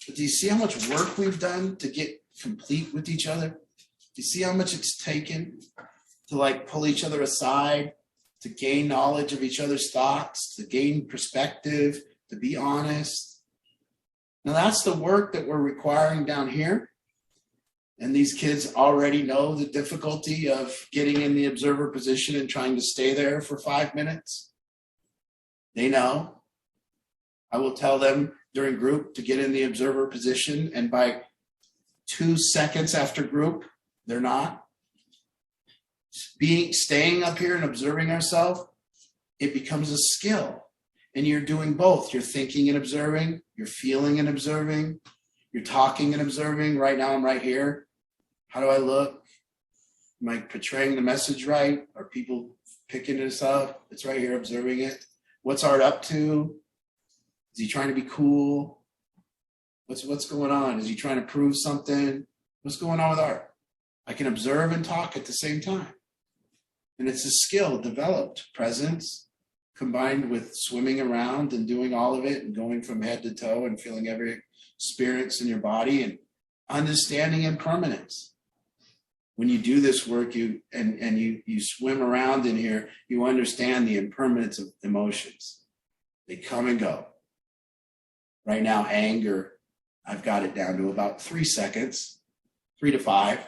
But do you see how much work we've done to get complete with each other? Do you see how much it's taken to pull each other aside, to gain knowledge of each other's thoughts, to gain perspective, to be honest? Now that's the work that we're requiring down here. And these kids already know the difficulty of getting in the observer position and trying to stay there for 5 minutes. They know. I will tell them during group to get in the observer position, and by 2 seconds after group, they're not. Staying up here and observing ourselves, it becomes a skill. And you're doing both. You're thinking and observing, you're feeling and observing, you're talking and observing. Right now I'm right here. How do I look? Am I portraying the message right? Are people picking this up? It's right here, observing it. What's Art up to? Is he trying to be cool? What's going on? Is he trying to prove something? What's going on with Art? I can observe and talk at the same time. And it's a skill developed, presence, combined with swimming around and doing all of it and going from head to toe and feeling every experience in your body and understanding impermanence. When you do this work, you swim around in here, you understand the impermanence of emotions. They come and go. Right now, anger, I've got it down to about 3 seconds, 3 to 5.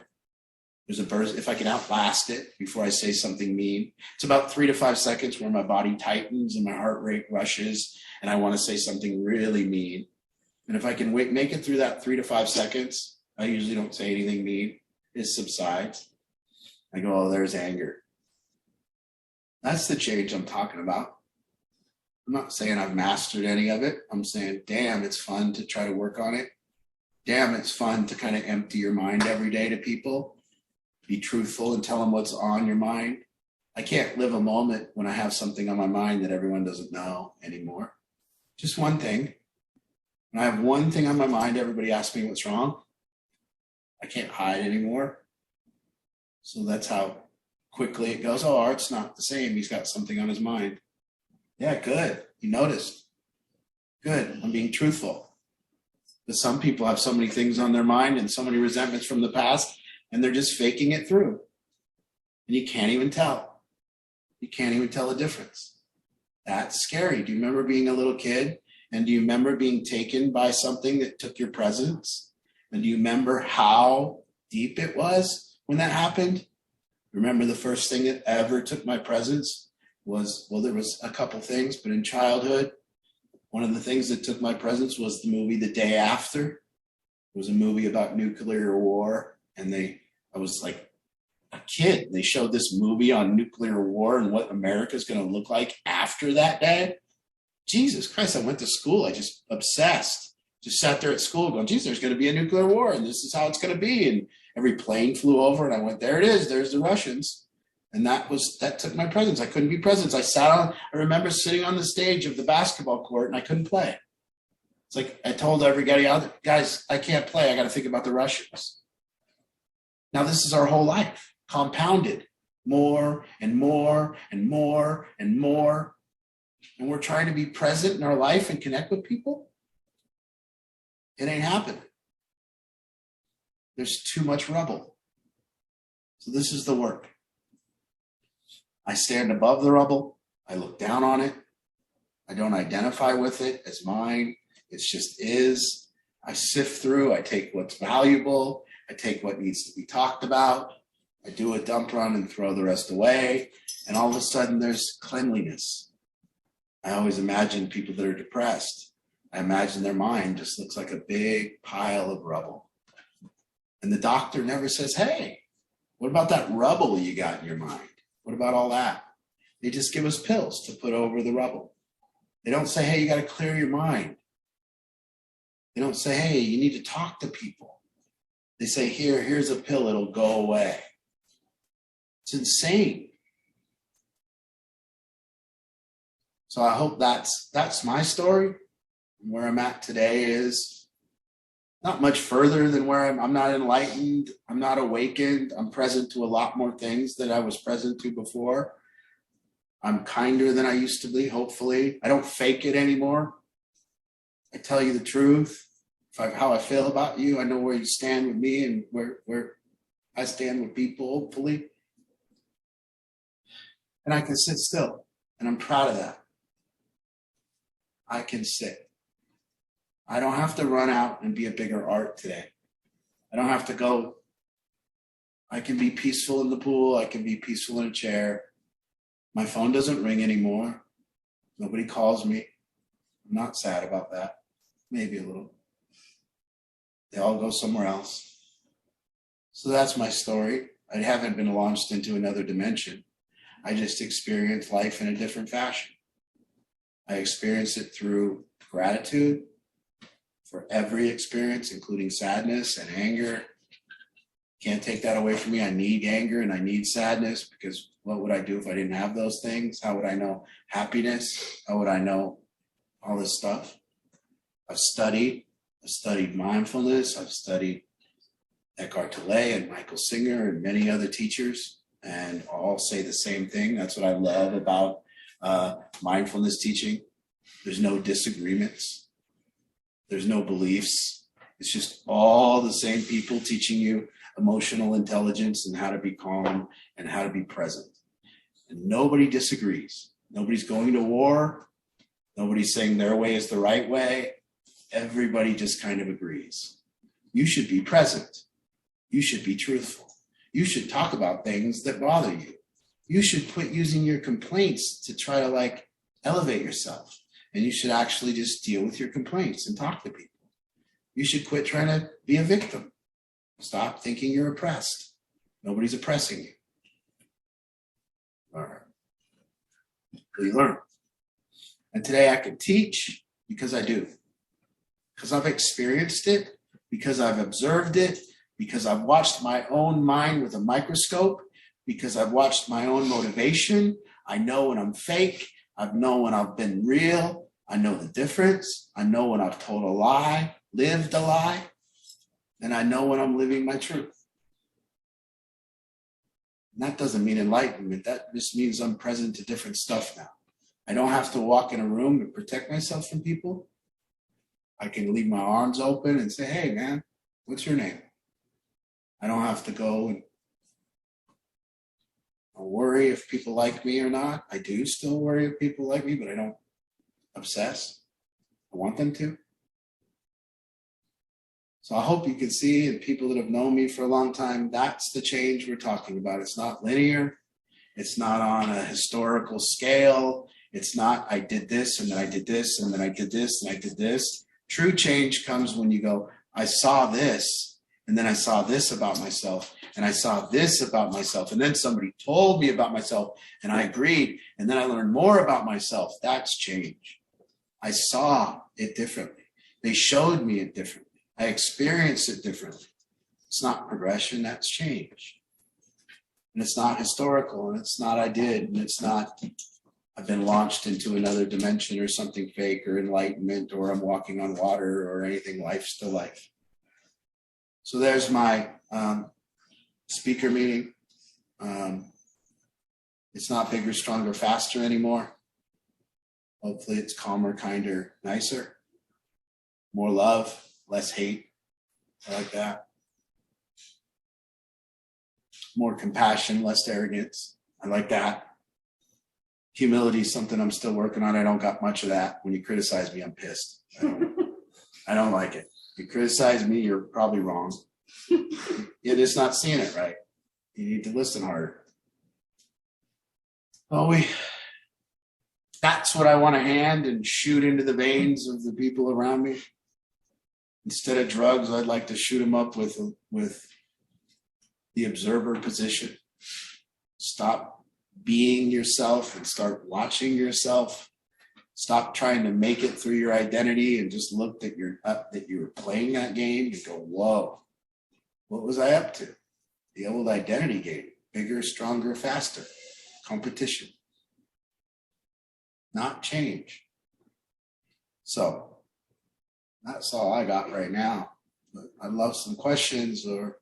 There's a burst. If I can outlast it before I say something mean, it's about 3 to 5 seconds where my body tightens and my heart rate rushes and I want to say something really mean. And if I can make it through that 3 to 5 seconds, I usually don't say anything mean. It subsides. I go, oh, there's anger. That's the change I'm talking about. I'm not saying I've mastered any of it. I'm saying, damn, it's fun to try to work on it. Damn, it's fun to kind of empty your mind every day to people. Be truthful and tell them what's on your mind. I can't live a moment when I have something on my mind that everyone doesn't know anymore. Just one thing. When I have one thing on my mind, everybody asks me what's wrong. I can't hide anymore. So that's how quickly it goes. Oh, Art's not the same. He's got something on his mind. Yeah, good. You noticed. Good. I'm being truthful. But some people have so many things on their mind and so many resentments from the past, and they're just faking it through. And you can't even tell. You can't even tell the difference. That's scary. Do you remember being a little kid? And do you remember being taken by something that took your presence? And do you remember how deep it was when that happened? Remember the first thing that ever took my presence was, well, there was a couple things, but in childhood, one of the things that took my presence was the movie The Day After. It was a movie about nuclear war. And I was like a kid. They showed this movie on nuclear war and what America's going to look like after that day. Jesus Christ, I went to school. I just obsessed. Just sat there at school going, geez, there's going to be a nuclear war and this is how it's going to be. And every plane flew over and I went, there it is. There's the Russians. And that took my presence. I couldn't be present. I remember sitting on the stage of the basketball court and I couldn't play. It's like I told everybody, guys, I can't play. I got to think about the Russians. Now this is our whole life, compounded more and more and more and more. And we're trying to be present in our life and connect with people. It ain't happening. There's too much rubble. So this is the work. I stand above the rubble. I look down on it. I don't identify with it as mine. It just is. I sift through. I take what's valuable. I take what needs to be talked about. I do a dump run and throw the rest away. And all of a sudden there's cleanliness. I always imagine people that are depressed. I imagine their mind just looks like a big pile of rubble. And the doctor never says, hey, what about that rubble you got in your mind? What about all that? They just give us pills to put over the rubble. They don't say, hey, you got to clear your mind. They don't say, hey, you need to talk to people. They say, here's a pill, it'll go away. It's insane. So I hope that's my story. Where I'm at today is not much further than where I'm not enlightened. I'm not awakened. I'm present to a lot more things than I was present to before. I'm kinder than I used to be, hopefully. I don't fake it anymore. I tell you the truth. How I feel about you, I know where you stand with me and where I stand with people, hopefully. And I can sit still, and I'm proud of that. I can sit. I don't have to run out and be a bigger art today. I don't have to go. I can be peaceful in the pool. I can be peaceful in a chair. My phone doesn't ring anymore. Nobody calls me. I'm not sad about that. Maybe a little. They all go somewhere else. So that's my story. I haven't been launched into another dimension. I just experienced life in a different fashion. I experienced it through gratitude for every experience, including sadness and anger. Can't take that away from me. I need anger and I need sadness, because what would I do if I didn't have those things? How would I know happiness? How would I know all this stuff? I've studied mindfulness. I've studied Eckhart Tolle and Michael Singer and many other teachers, and all say the same thing. That's what I love about mindfulness teaching. There's no disagreements. There's no beliefs. It's just all the same people teaching you emotional intelligence and how to be calm and how to be present. And nobody disagrees. Nobody's going to war. Nobody's saying their way is the right way. Everybody just kind of agrees. You should be present. You should be truthful. You should talk about things that bother you. You should quit using your complaints to try to elevate yourself. And you should actually just deal with your complaints and talk to people. You should quit trying to be a victim. Stop thinking you're oppressed. Nobody's oppressing you. All right. So you learn. And today I can teach because I do. Because I've experienced it, because I've observed it, because I've watched my own mind with a microscope, because I've watched my own motivation. I know when I'm fake. I know when I've been real. I know the difference. I know when I've told a lie, lived a lie, and I know when I'm living my truth. And that doesn't mean enlightenment. That just means I'm present to different stuff now. I don't have to walk in a room and protect myself from people. I can leave my arms open and say, hey, man, what's your name? I don't have to go and worry if people like me or not. I do still worry if people like me, but I don't obsess. I want them to. So I hope you can see, and people that have known me for a long time, that's the change we're talking about. It's not linear. It's not on a historical scale. It's not, I did this, and then I did this, and then I did this, and I did this. True change comes when you go, I saw this, and then I saw this about myself, and I saw this about myself, and then somebody told me about myself, and I agreed, and then I learned more about myself. That's change. I saw it differently. They showed me it differently. I experienced it differently. It's not progression, that's change. And it's not historical, and it's not I did, and it's not I've been launched into another dimension or something fake or enlightenment or I'm walking on water or anything. Life's still life. So there's my speaker meeting. It's not bigger, stronger, faster anymore. Hopefully it's calmer, kinder, nicer. More love, less hate. I like that. More compassion, less arrogance. I like that. Humility is something I'm still working on. I don't got much of that. When you criticize me, I'm pissed. I don't like it. If you criticize me, you're probably wrong. You're just not seeing it right. You need to listen harder. Oh, that's what I want to hand and shoot into the veins of the people around me. Instead of drugs, I'd like to shoot them up with the observer position. Stop being yourself and start watching yourself. Stop trying to make it through your identity and just look that you're up, that you were playing that game. You go, whoa, what was I up to? The old identity game, bigger, stronger, faster, competition, not change. So that's all I got right now. But I'd love some questions or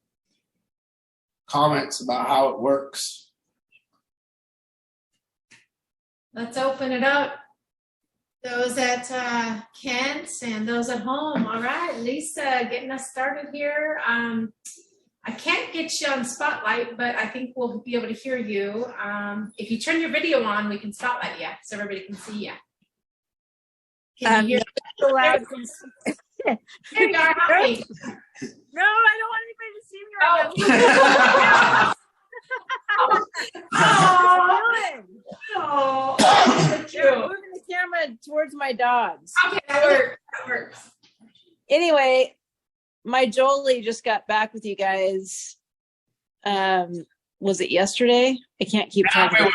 comments about how it works. Let's open it up. Those at Kent and those at home. All right, Lisa, getting us started here. I can't get you on spotlight, but I think we'll be able to hear you. If you turn your video on, we can spotlight you so everybody can see you. Can you hear? So loud. There you are. Hi. No, I don't want anybody to see me right now. Oh, I'm cute. moving the camera towards my dogs. Okay, that works. That works. Anyway, my Jolie just got back with you guys. Was it yesterday? I can't keep track. Wait.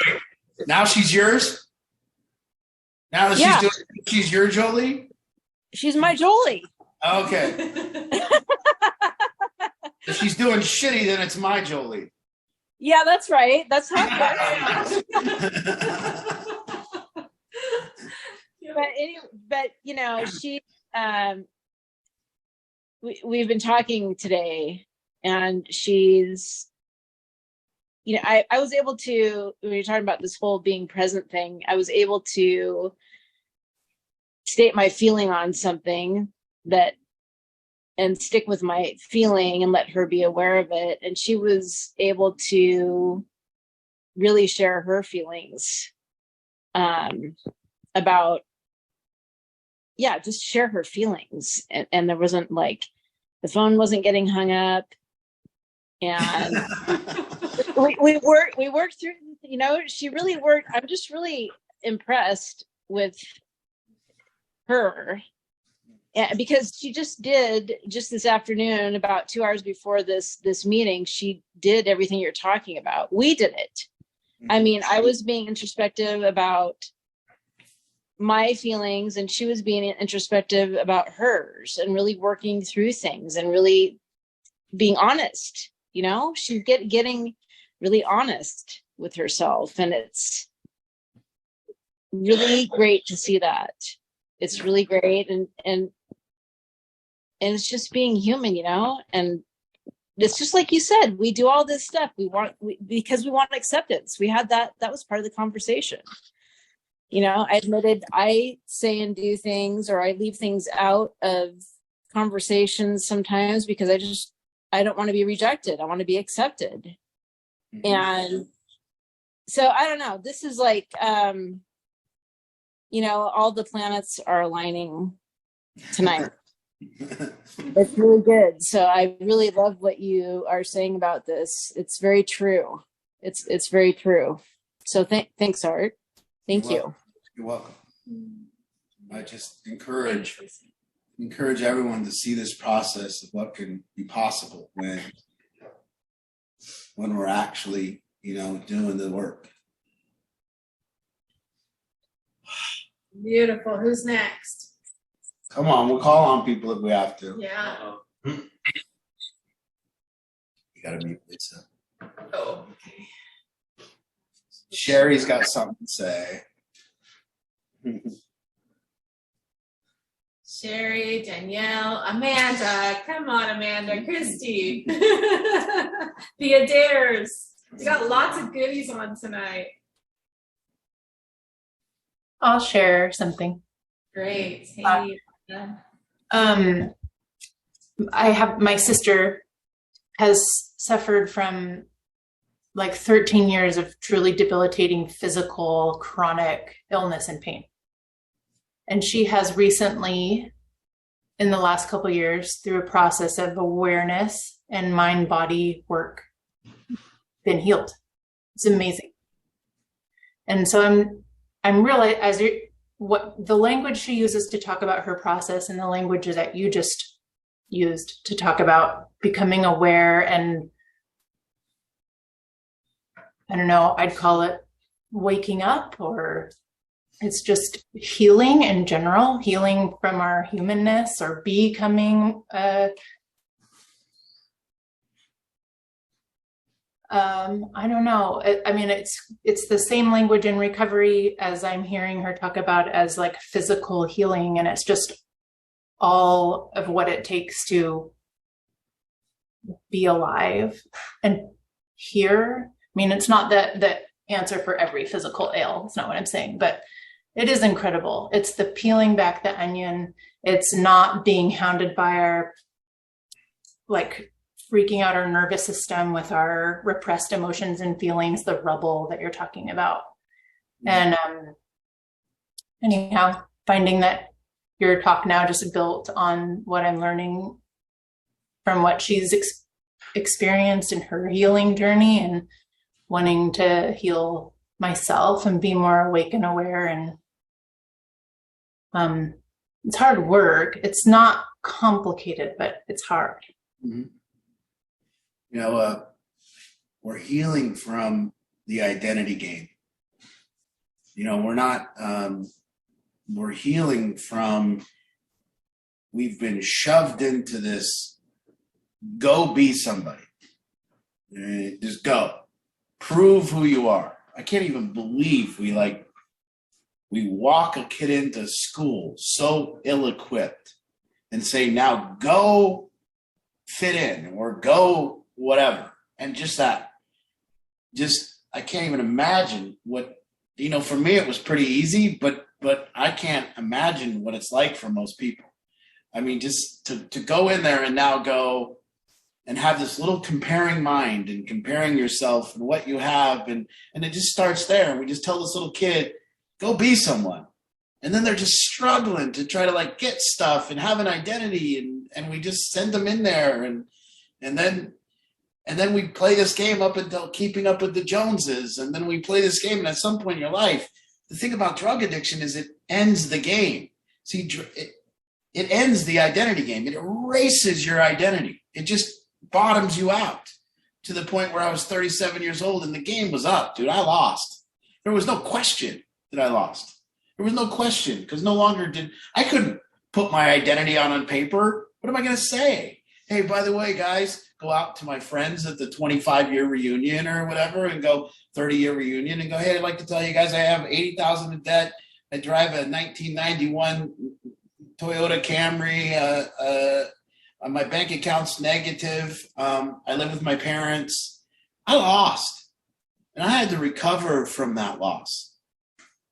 Now she's yours? Now that Yeah. she's your Jolie? She's my Jolie. Okay. If she's doing shitty, then it's my Jolie. Yeah, that's right. That's how it works. But you know, she we've been talking today, and she's, you know, I was able to, when you're talking about this whole being present thing, I was able to state my feeling on something that, and stick with my feeling and let her be aware of it. And she was able to really share her feelings about, yeah, just share her feelings. And there wasn't like, the phone wasn't getting hung up. And we worked through, you know, she really worked. I'm just really impressed with her. Yeah, because she just this afternoon, about 2 hours before this meeting, she did everything you're talking about. We did it. I mean, I was being introspective about my feelings, and she was being introspective about hers, and really working through things and really being honest. You know, she's getting really honest with herself, and it's really great to see that. It's really great, and it's just being human, you know. And it's just like you said, we do all this stuff because we want acceptance. We had that was part of the conversation. You know, I admitted I say and do things, or I leave things out of conversations sometimes because I don't want to be rejected. I want to be accepted. Mm-hmm. And so I don't know, this is like, you know, all the planets are aligning tonight. It's really good. So I really love what you are saying about this. It's very true. It's very true. So thanks, Art. Thank you. You're welcome. I just encourage everyone to see this process of what can be possible when we're actually, you know, doing the work. Beautiful. Who's next? Come on, we'll call on people if we have to. Yeah. You gotta mute Lisa. Oh, okay. Sherry's got something to say. Sherry, Danielle, Amanda. Come on, Amanda. Christy. The Adaires. We got lots of goodies on tonight. I'll share something. Great. Hey. I have my sister has suffered from like 13 years of truly debilitating physical chronic illness and pain. And she has recently, in the last couple of years, through a process of awareness and mind-body work, been healed. It's amazing. And so I'm realizing what the language she uses to talk about her process and the language that you just used to talk about becoming aware, and I don't know, I'd call it waking up, or it's just healing in general, healing from our humanness, or becoming I don't know. I mean, it's the same language in recovery as I'm hearing her talk about as like physical healing, and it's just all of what it takes to be alive and here. I mean, it's not the answer for every physical ail. It's not what I'm saying, but it is incredible. It's the peeling back the onion. It's not being hounded by our, like, freaking out our nervous system with our repressed emotions and feelings, the rubble that you're talking about. And anyhow, finding that your talk now just built on what I'm learning from what she's experienced in her healing journey, and wanting to heal myself and be more awake and aware. And it's hard work. It's not complicated, but it's hard. Mm-hmm. You know, we're healing from the identity game. You know, we're not, we're healing from, we've been shoved into this, go be somebody. Just go. Prove who you are. I can't even believe we walk a kid into school so ill-equipped and say, now go fit in, or go whatever. And just that, I can't even imagine what, you know, for me it was pretty easy, but I can't imagine what it's like for most people. I mean, just to go in there and now go and have this little comparing mind and comparing yourself and what you have, and it just starts there. And we just tell this little kid, go be someone. And then they're just struggling to try to like get stuff and have an identity, and we just send them in there, and then we play this game up until keeping up with the Joneses, and then we play this game, and at some point in your life, the thing about drug addiction is it ends the game. See, it ends the identity game. It erases your identity. It just bottoms you out to the point where I was 37 years old and the game was up, dude. I lost. There was no question that I lost. There was no question, because no longer I couldn't put my identity on paper. What am I going to say? Hey, by the way, guys, go out to my friends at the 25-year reunion or whatever, and go 30-year reunion and go, hey, I'd like to tell you guys I have $80,000 in debt. I drive a 1991 Toyota Camry. My bank account's negative. I live with my parents. I lost, and I had to recover from that loss.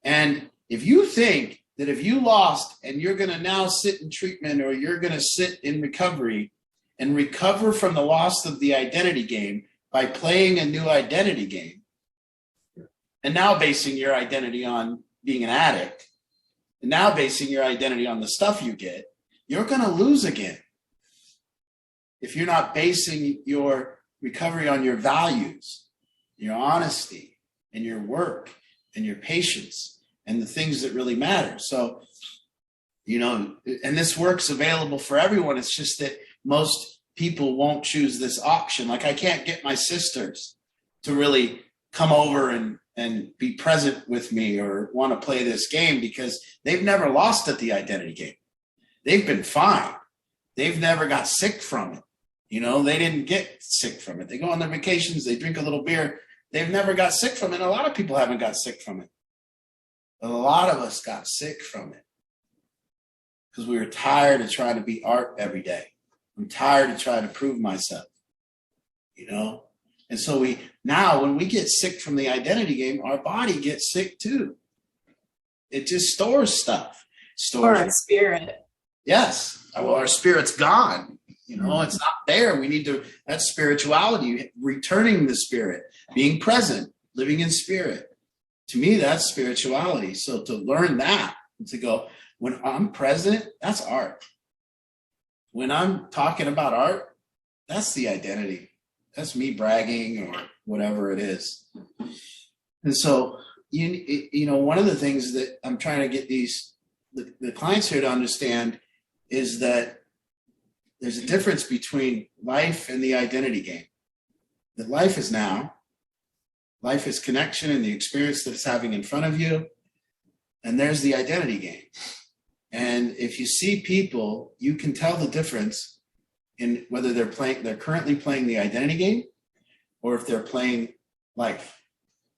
And if you think that if you lost and you're going to now sit in treatment, or you're going to sit in recovery and recover from the loss of the identity game by playing a new identity game, and now basing your identity on being an addict, and now basing your identity on the stuff you get, you're going to lose again. If you're not basing your recovery on your values, your honesty, and your work, and your patience, and the things that really matter. So, you know, and this work's available for everyone. It's just that most people won't choose this option. Like, I can't get my sisters to really come over and and be present with me or want to play this game because they've never lost at the identity game. They've been fine. They've never got sick from it. You know, they didn't get sick from it. They go on their vacations, they drink a little beer. They've never got sick from it. A lot of people haven't got sick from it. But a lot of us got sick from it because we were tired of trying to be art every day. I'm tired of trying to prove myself, you know? And so now when we get sick from the identity game, our body gets sick too. It just stores stuff. Or our spirit. Yes. Well, our spirit's gone. You know, it's not there. We need to, that's spirituality, returning the spirit, being present, living in spirit. To me, that's spirituality. So to learn that, to go, when I'm present, that's art. When I'm talking about art, that's the identity. That's me bragging or whatever it is. And so, you know, one of the things that I'm trying to get the clients here to understand is that there's a difference between life and the identity game. That life is now. Life is connection and the experience that it's having in front of you. And there's the identity game. And if you see people, you can tell the difference in whether they're currently playing the identity game or if they're playing life.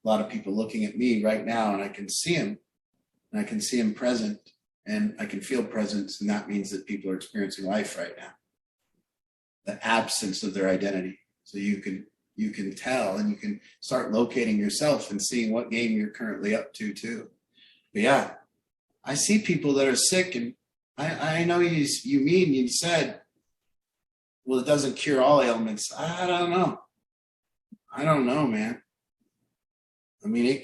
A lot of people looking at me right now and I can see them and I can see them present and I can feel presence. And that means that people are experiencing life right now. The absence of their identity. So you can tell and you can start locating yourself and seeing what game you're currently up to too. But yeah, I see people that are sick and I know you said, well, it doesn't cure all ailments. I don't know. I don't know, man. I mean,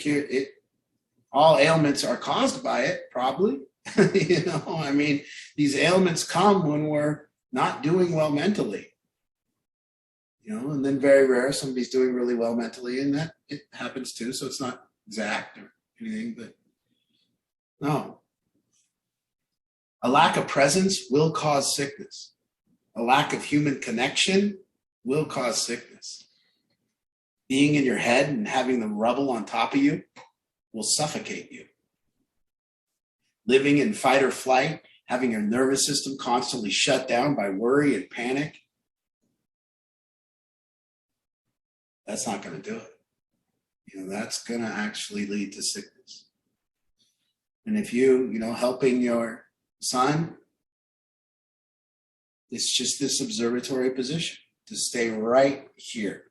all ailments are caused by it, probably. You know, I mean, these ailments come when we're not doing well mentally. You know, and then very rare, somebody's doing really well mentally, and that it happens too. So it's not exact or anything, but no. A lack of presence will cause sickness. A lack of human connection will cause sickness. Being in your head and having the rubble on top of you will suffocate you. Living in fight or flight, having your nervous system constantly shut down by worry and panic, that's not going to do it. You know, that's going to actually lead to sickness. And if you know, helping your son, it's just this observatory position to stay right here,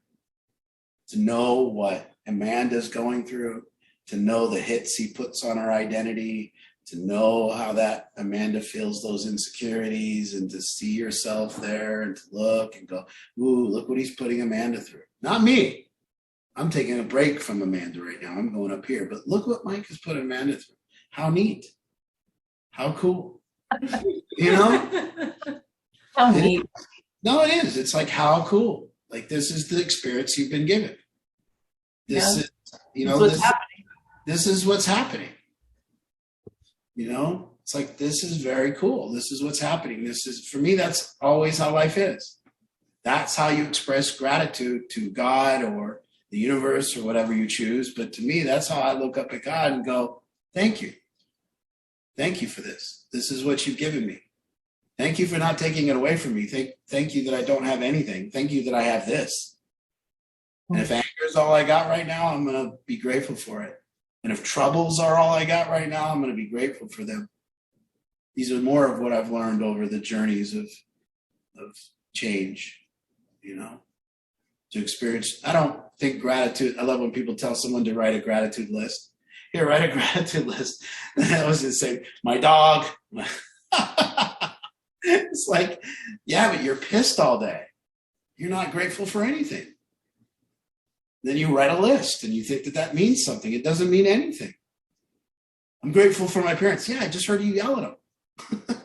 to know what Amanda's going through, to know the hits he puts on her identity, to know how that Amanda feels those insecurities, and to see yourself there and to look and go, ooh, look what he's putting Amanda through. Not me. I'm taking a break from Amanda right now. I'm going up here. But look what Mike has put Amanda through. How neat. How cool. You know? How neat. No, it is. It's like, how cool. Like, this is the experience you've been given. This is, you know, this is what's happening. You know, it's like, this is very cool. This is what's happening. This is, for me, that's always how life is. That's how you express gratitude to God or the universe or whatever you choose. But to me, that's how I look up at God and go, thank you. Thank you for this. This is what you've given me. Thank you for not taking it away from me. Thank you that I don't have anything. Thank you that I have this. And if anger is all I got right now, I'm going to be grateful for it. And if troubles are all I got right now, I'm going to be grateful for them. These are more of what I've learned over the journeys of change, you know, to experience. I don't think gratitude, I love when people tell someone to write a gratitude list. Here, write a gratitude list. I was going to say, my dog. It's like, yeah, but you're pissed all day. You're not grateful for anything. Then you write a list and you think that that means something. It doesn't mean anything. I'm grateful for my parents. Yeah, I just heard you yell at them.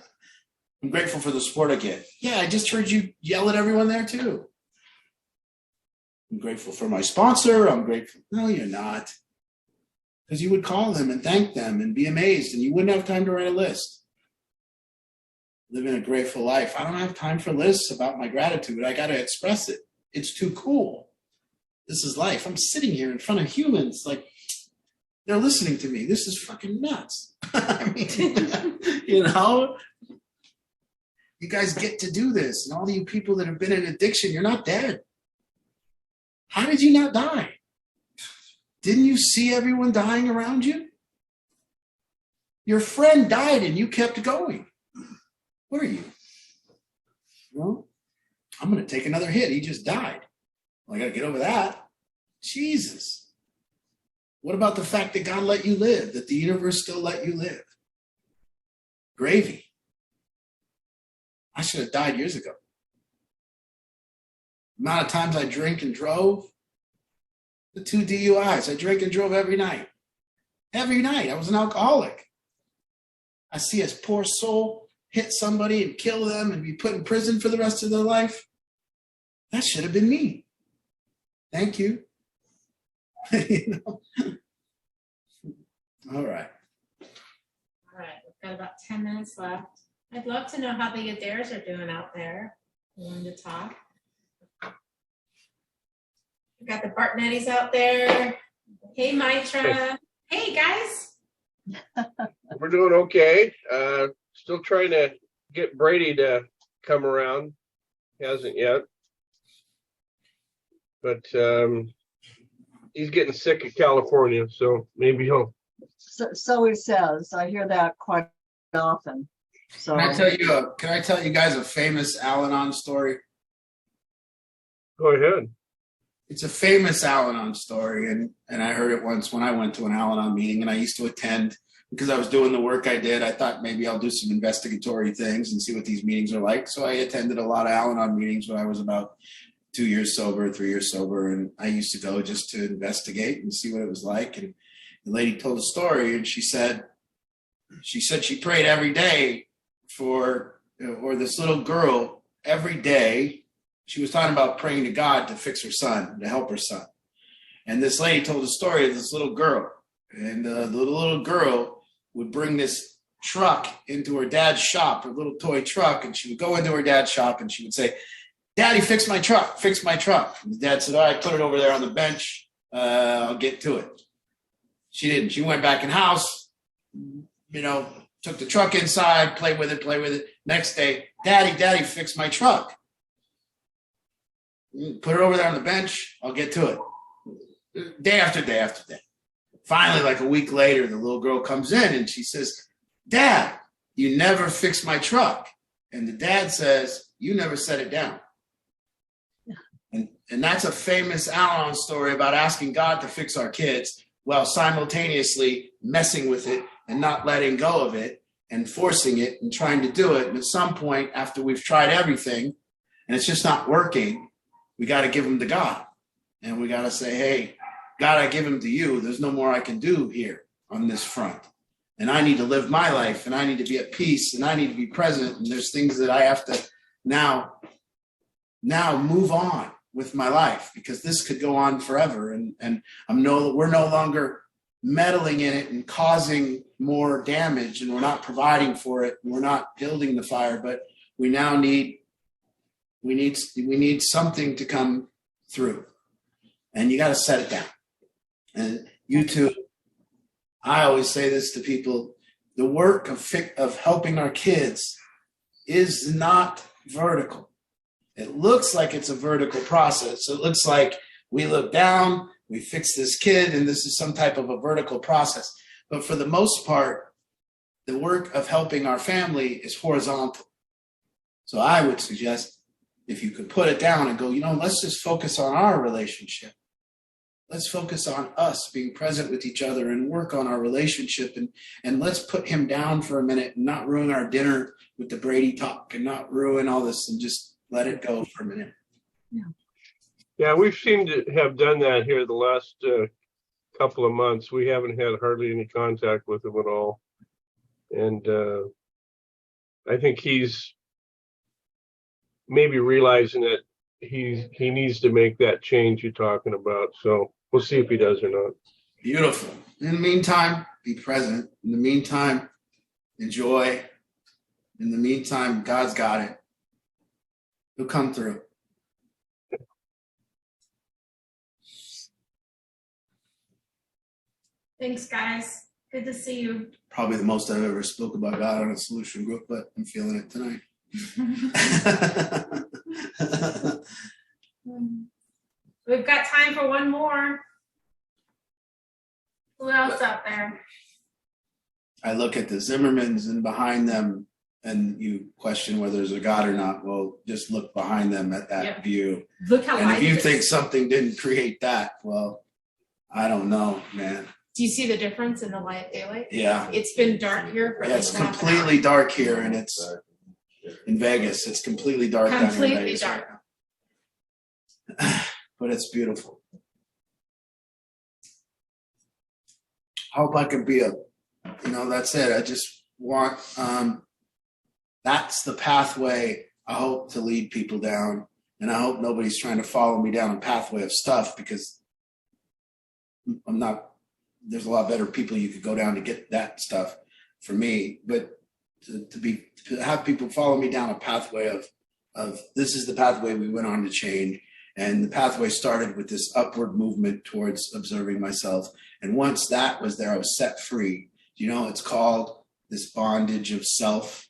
I'm grateful for the sport I get. Yeah, I just heard you yell at everyone there too. I'm grateful for my sponsor. I'm grateful. No, you're not. Because you would call them and thank them and be amazed and you wouldn't have time to write a list. Living a grateful life. I don't have time for lists about my gratitude. I got to express it. It's too cool. This is life. I'm sitting here in front of humans. Like, They're listening to me. This is fucking nuts. I mean, you know, you guys get to do this. And all you people that have been in addiction, you're not dead. How did you not die? Didn't you see everyone dying around you? Your friend died and you kept going. What are you? Well, I'm going to take another hit. He just died. Well, I got to get over that. Jesus. What about the fact that God let you live, that the universe still let you live? Gravy. I should have died years ago. The amount of times I drink and drove, the 2 DUIs, I drank and drove every night. Every night. I was an alcoholic. I see a poor soul hit somebody and kill them and be put in prison for the rest of their life. That should have been me. Thank you. You know? All right. All right, we've got about 10 minutes left. I'd love to know how the Adaires are doing out there. Willing to talk. We've got the Bartnettis out there. Hey, Mitra. Hey, guys. We're doing okay. Still trying to get Brady to come around. Hasn't yet. But he's getting sick of California, so maybe he'll. So he says. I hear that quite often. So Can I tell you guys a famous Al-Anon story? Go ahead. It's a famous Al-Anon story, and I heard it once when I went to an Al-Anon meeting, and I used to attend because I was doing the work I did. I thought maybe I'll do some investigatory things and see what these meetings are like. So I attended a lot of Al-Anon meetings when I was about 2 years sober, 3 years sober, and I used to go just to investigate and see what it was like. And the lady told a story, and she said she prayed every day for, or this little girl every day. She was talking about praying to God to fix her son, to help her son. And this lady told a story of this little girl. And the little girl would bring this truck into her dad's shop, her little toy truck. And she would go into her dad's shop and she would say, "Daddy, fix my truck, fix my truck." And the dad said, "All right, put it over there on the bench. I'll get to it." She didn't. She went back in house, took the truck inside, played with it. Next day, Daddy, fix my truck. Put it over there on the bench. I'll get to it. Day after day after day. Finally, like a week later, the little girl comes in and she says, "Dad, you never fixed my truck." And the dad says, "You never set it down." And that's a famous Al-Anon story about asking God to fix our kids while simultaneously messing with it and not letting go of it and forcing it and trying to do it. And at some point, after we've tried everything and it's just not working, we got to give them to God. And we got to say, "Hey, God, I give them to you. There's no more I can do here on this front. And I need to live my life, and I need to be at peace, and I need to be present. And there's things that I have to now move on with my life, because this could go on forever. And we're no longer meddling in it and causing more damage, and we're not providing for it, and we're not building the fire, but we now need something to come through, and you got to set it down." And you too, I always say this to people: the work of helping our kids is not vertical. It looks like it's a vertical process. It looks like we look down, we fix this kid, and this is some type of a vertical process. But for the most part, the work of helping our family is horizontal. So I would suggest, if you could put it down and go, let's just focus on our relationship. Let's focus on us being present with each other and work on our relationship. And let's put him down for a minute and not ruin our dinner with the Brady talk and not ruin all this, and just let it go for a minute. Yeah, we've seemed to have done that here the last couple of months. We haven't had hardly any contact with him at all. And I think he's maybe realizing that he needs to make that change you're talking about. So we'll see if he does or not. Beautiful. In the meantime, be present. In the meantime, enjoy. In the meantime, God's got it. He'll come through. Thanks, guys. Good to see you. Probably the most I've ever spoke about God on a solution group, but I'm feeling it tonight. We've got time for one more. Who else out there? I look at the Zimmermans and behind them, and you question whether there's a God or not. Well, just look behind them at that Yeah. view. Look how And light if you it think is. something didn't create that, well, I don't know, man. Do you see the difference in the light daylight? Yeah. It's been dark here for Yeah, it's like half an completely hour. dark here, and it's in Vegas. It's completely dark down here in Completely Vegas dark. right now. But it's beautiful. I hope I can be that's it. I just want, that's the pathway I hope to lead people down. And I hope nobody's trying to follow me down a pathway of stuff, because there's a lot better people you could go down to get that stuff for me. But to have people follow me down a pathway of this is the pathway we went on to change. And the pathway started with this upward movement towards observing myself. And once that was there, I was set free. It's called this bondage of self.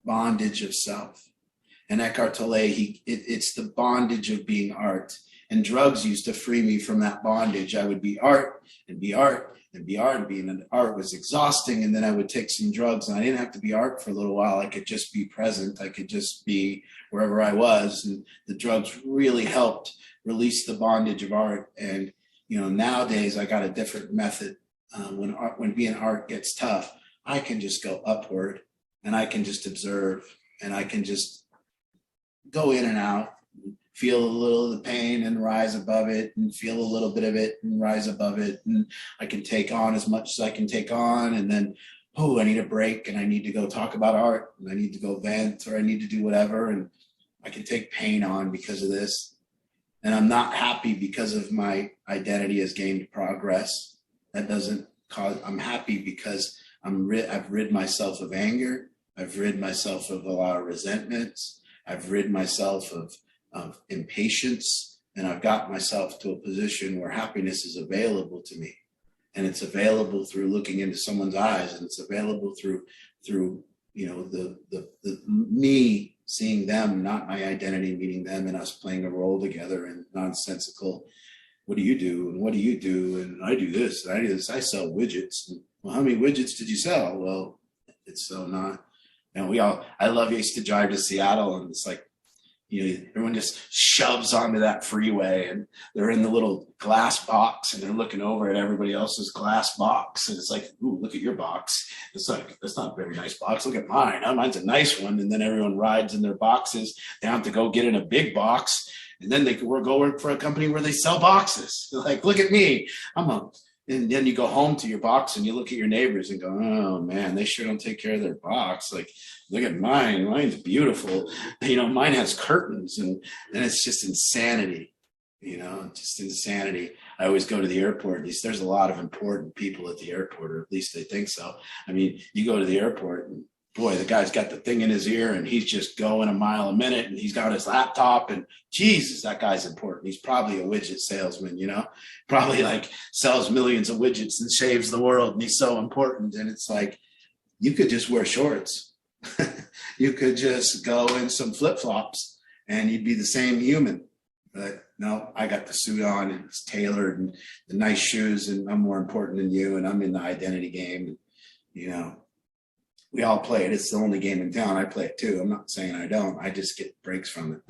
And Eckhart Tolle, it's the bondage of being art. And drugs used to free me from that bondage. I would be art and be art and be art. And being art was exhausting. And then I would take some drugs, and I didn't have to be art for a little while. I could just be present. I could just be wherever I was. And the drugs really helped release the bondage of art. And, nowadays I got a different method. When being art gets tough, I can just go upward, and I can just observe, and I can just go in and out, feel a little of the pain and rise above it, and feel a little bit of it and rise above it. And I can take on as much as I can take on. And then, I need a break, and I need to go talk about art, and I need to go vent, or I need to do whatever. And I can take pain on because of this. And I'm not happy because of my identity has gained progress. That doesn't cause, I'm happy because I've rid myself of anger. I've rid myself of a lot of resentments. I've rid myself of impatience, and I've got myself to a position where happiness is available to me. And it's available through looking into someone's eyes, and it's available through the me seeing them, not my identity meeting them, and us playing a role together in nonsensical, what do you do? And what do you do? And I do this, and I do this. I sell widgets. And, well, how many widgets did you sell? Well, it's so not. And I used to drive to Seattle, and it's like, everyone just shoves onto that freeway, and they're in the little glass box, and they're looking over at everybody else's glass box. And it's like, ooh, look at your box. It's like, that's not a very nice box. Look at mine. Oh, mine's a nice one. And then everyone rides in their boxes. They have to go get in a big box. And then we're going for a company where they sell boxes. They're like, look at me. And then you go home to your box, and you look at your neighbors and go, oh man, they sure don't take care of their box. Like, look at mine. Mine's beautiful. Mine has curtains, and it's just insanity. Just insanity. I always go to the airport. There's a lot of important people at the airport, or at least they think so. I mean, you go to the airport, and boy, the guy's got the thing in his ear, and he's just going a mile a minute, and he's got his laptop, and Jesus, that guy's important. He's probably a widget salesman, probably like sells millions of widgets and saves the world, and he's so important. And it's like, you could just wear shorts. You could just go in some flip-flops, and you'd be the same human. But no, I got the suit on, and it's tailored, and the nice shoes, and I'm more important than you, and I'm in the identity game. And, we all play it. It's the only game in town. I play it too. I'm not saying I don't. I just get breaks from it.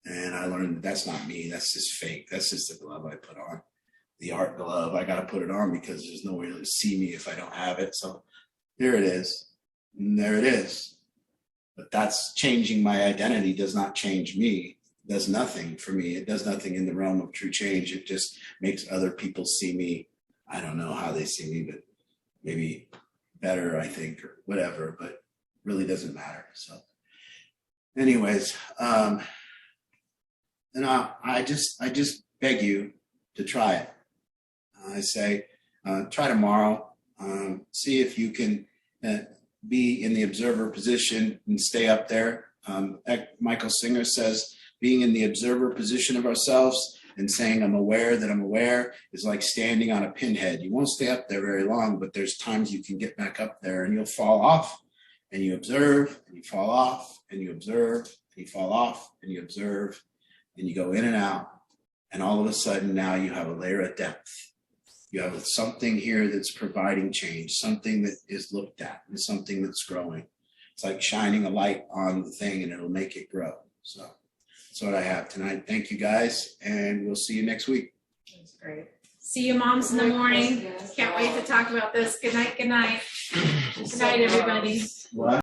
And I learned that's not me. That's just fake. That's just the glove I put on. The art glove. I got to put it on because there's no way to see me if I don't have it. So here it is. And there it is. But that's changing my identity does not change me. It does nothing for me. It does nothing in the realm of true change. It just makes other people see me. I don't know how they see me, but maybe better, I think, or whatever, but really doesn't matter. So anyways, and I just beg you to try it. I say, try tomorrow, see if you can be in the observer position and stay up there. Michael Singer says, being in the observer position of ourselves, And saying I'm aware that I'm aware is like standing on a pinhead. You won't stay up there very long, but there's times you can get back up there and you'll fall off and you observe and you fall off and you observe and you fall off and you observe and you go in and out. And all of a sudden now you have a layer of depth. You have something here that's providing change, something that is looked at and something that's growing. It's like shining a light on the thing and it'll make it grow. So that's what I have tonight. Thank you guys, and we'll see you next week. That's great. See you moms in the morning. Can't wait to talk about this. Good night, good night. Good night, everybody. What?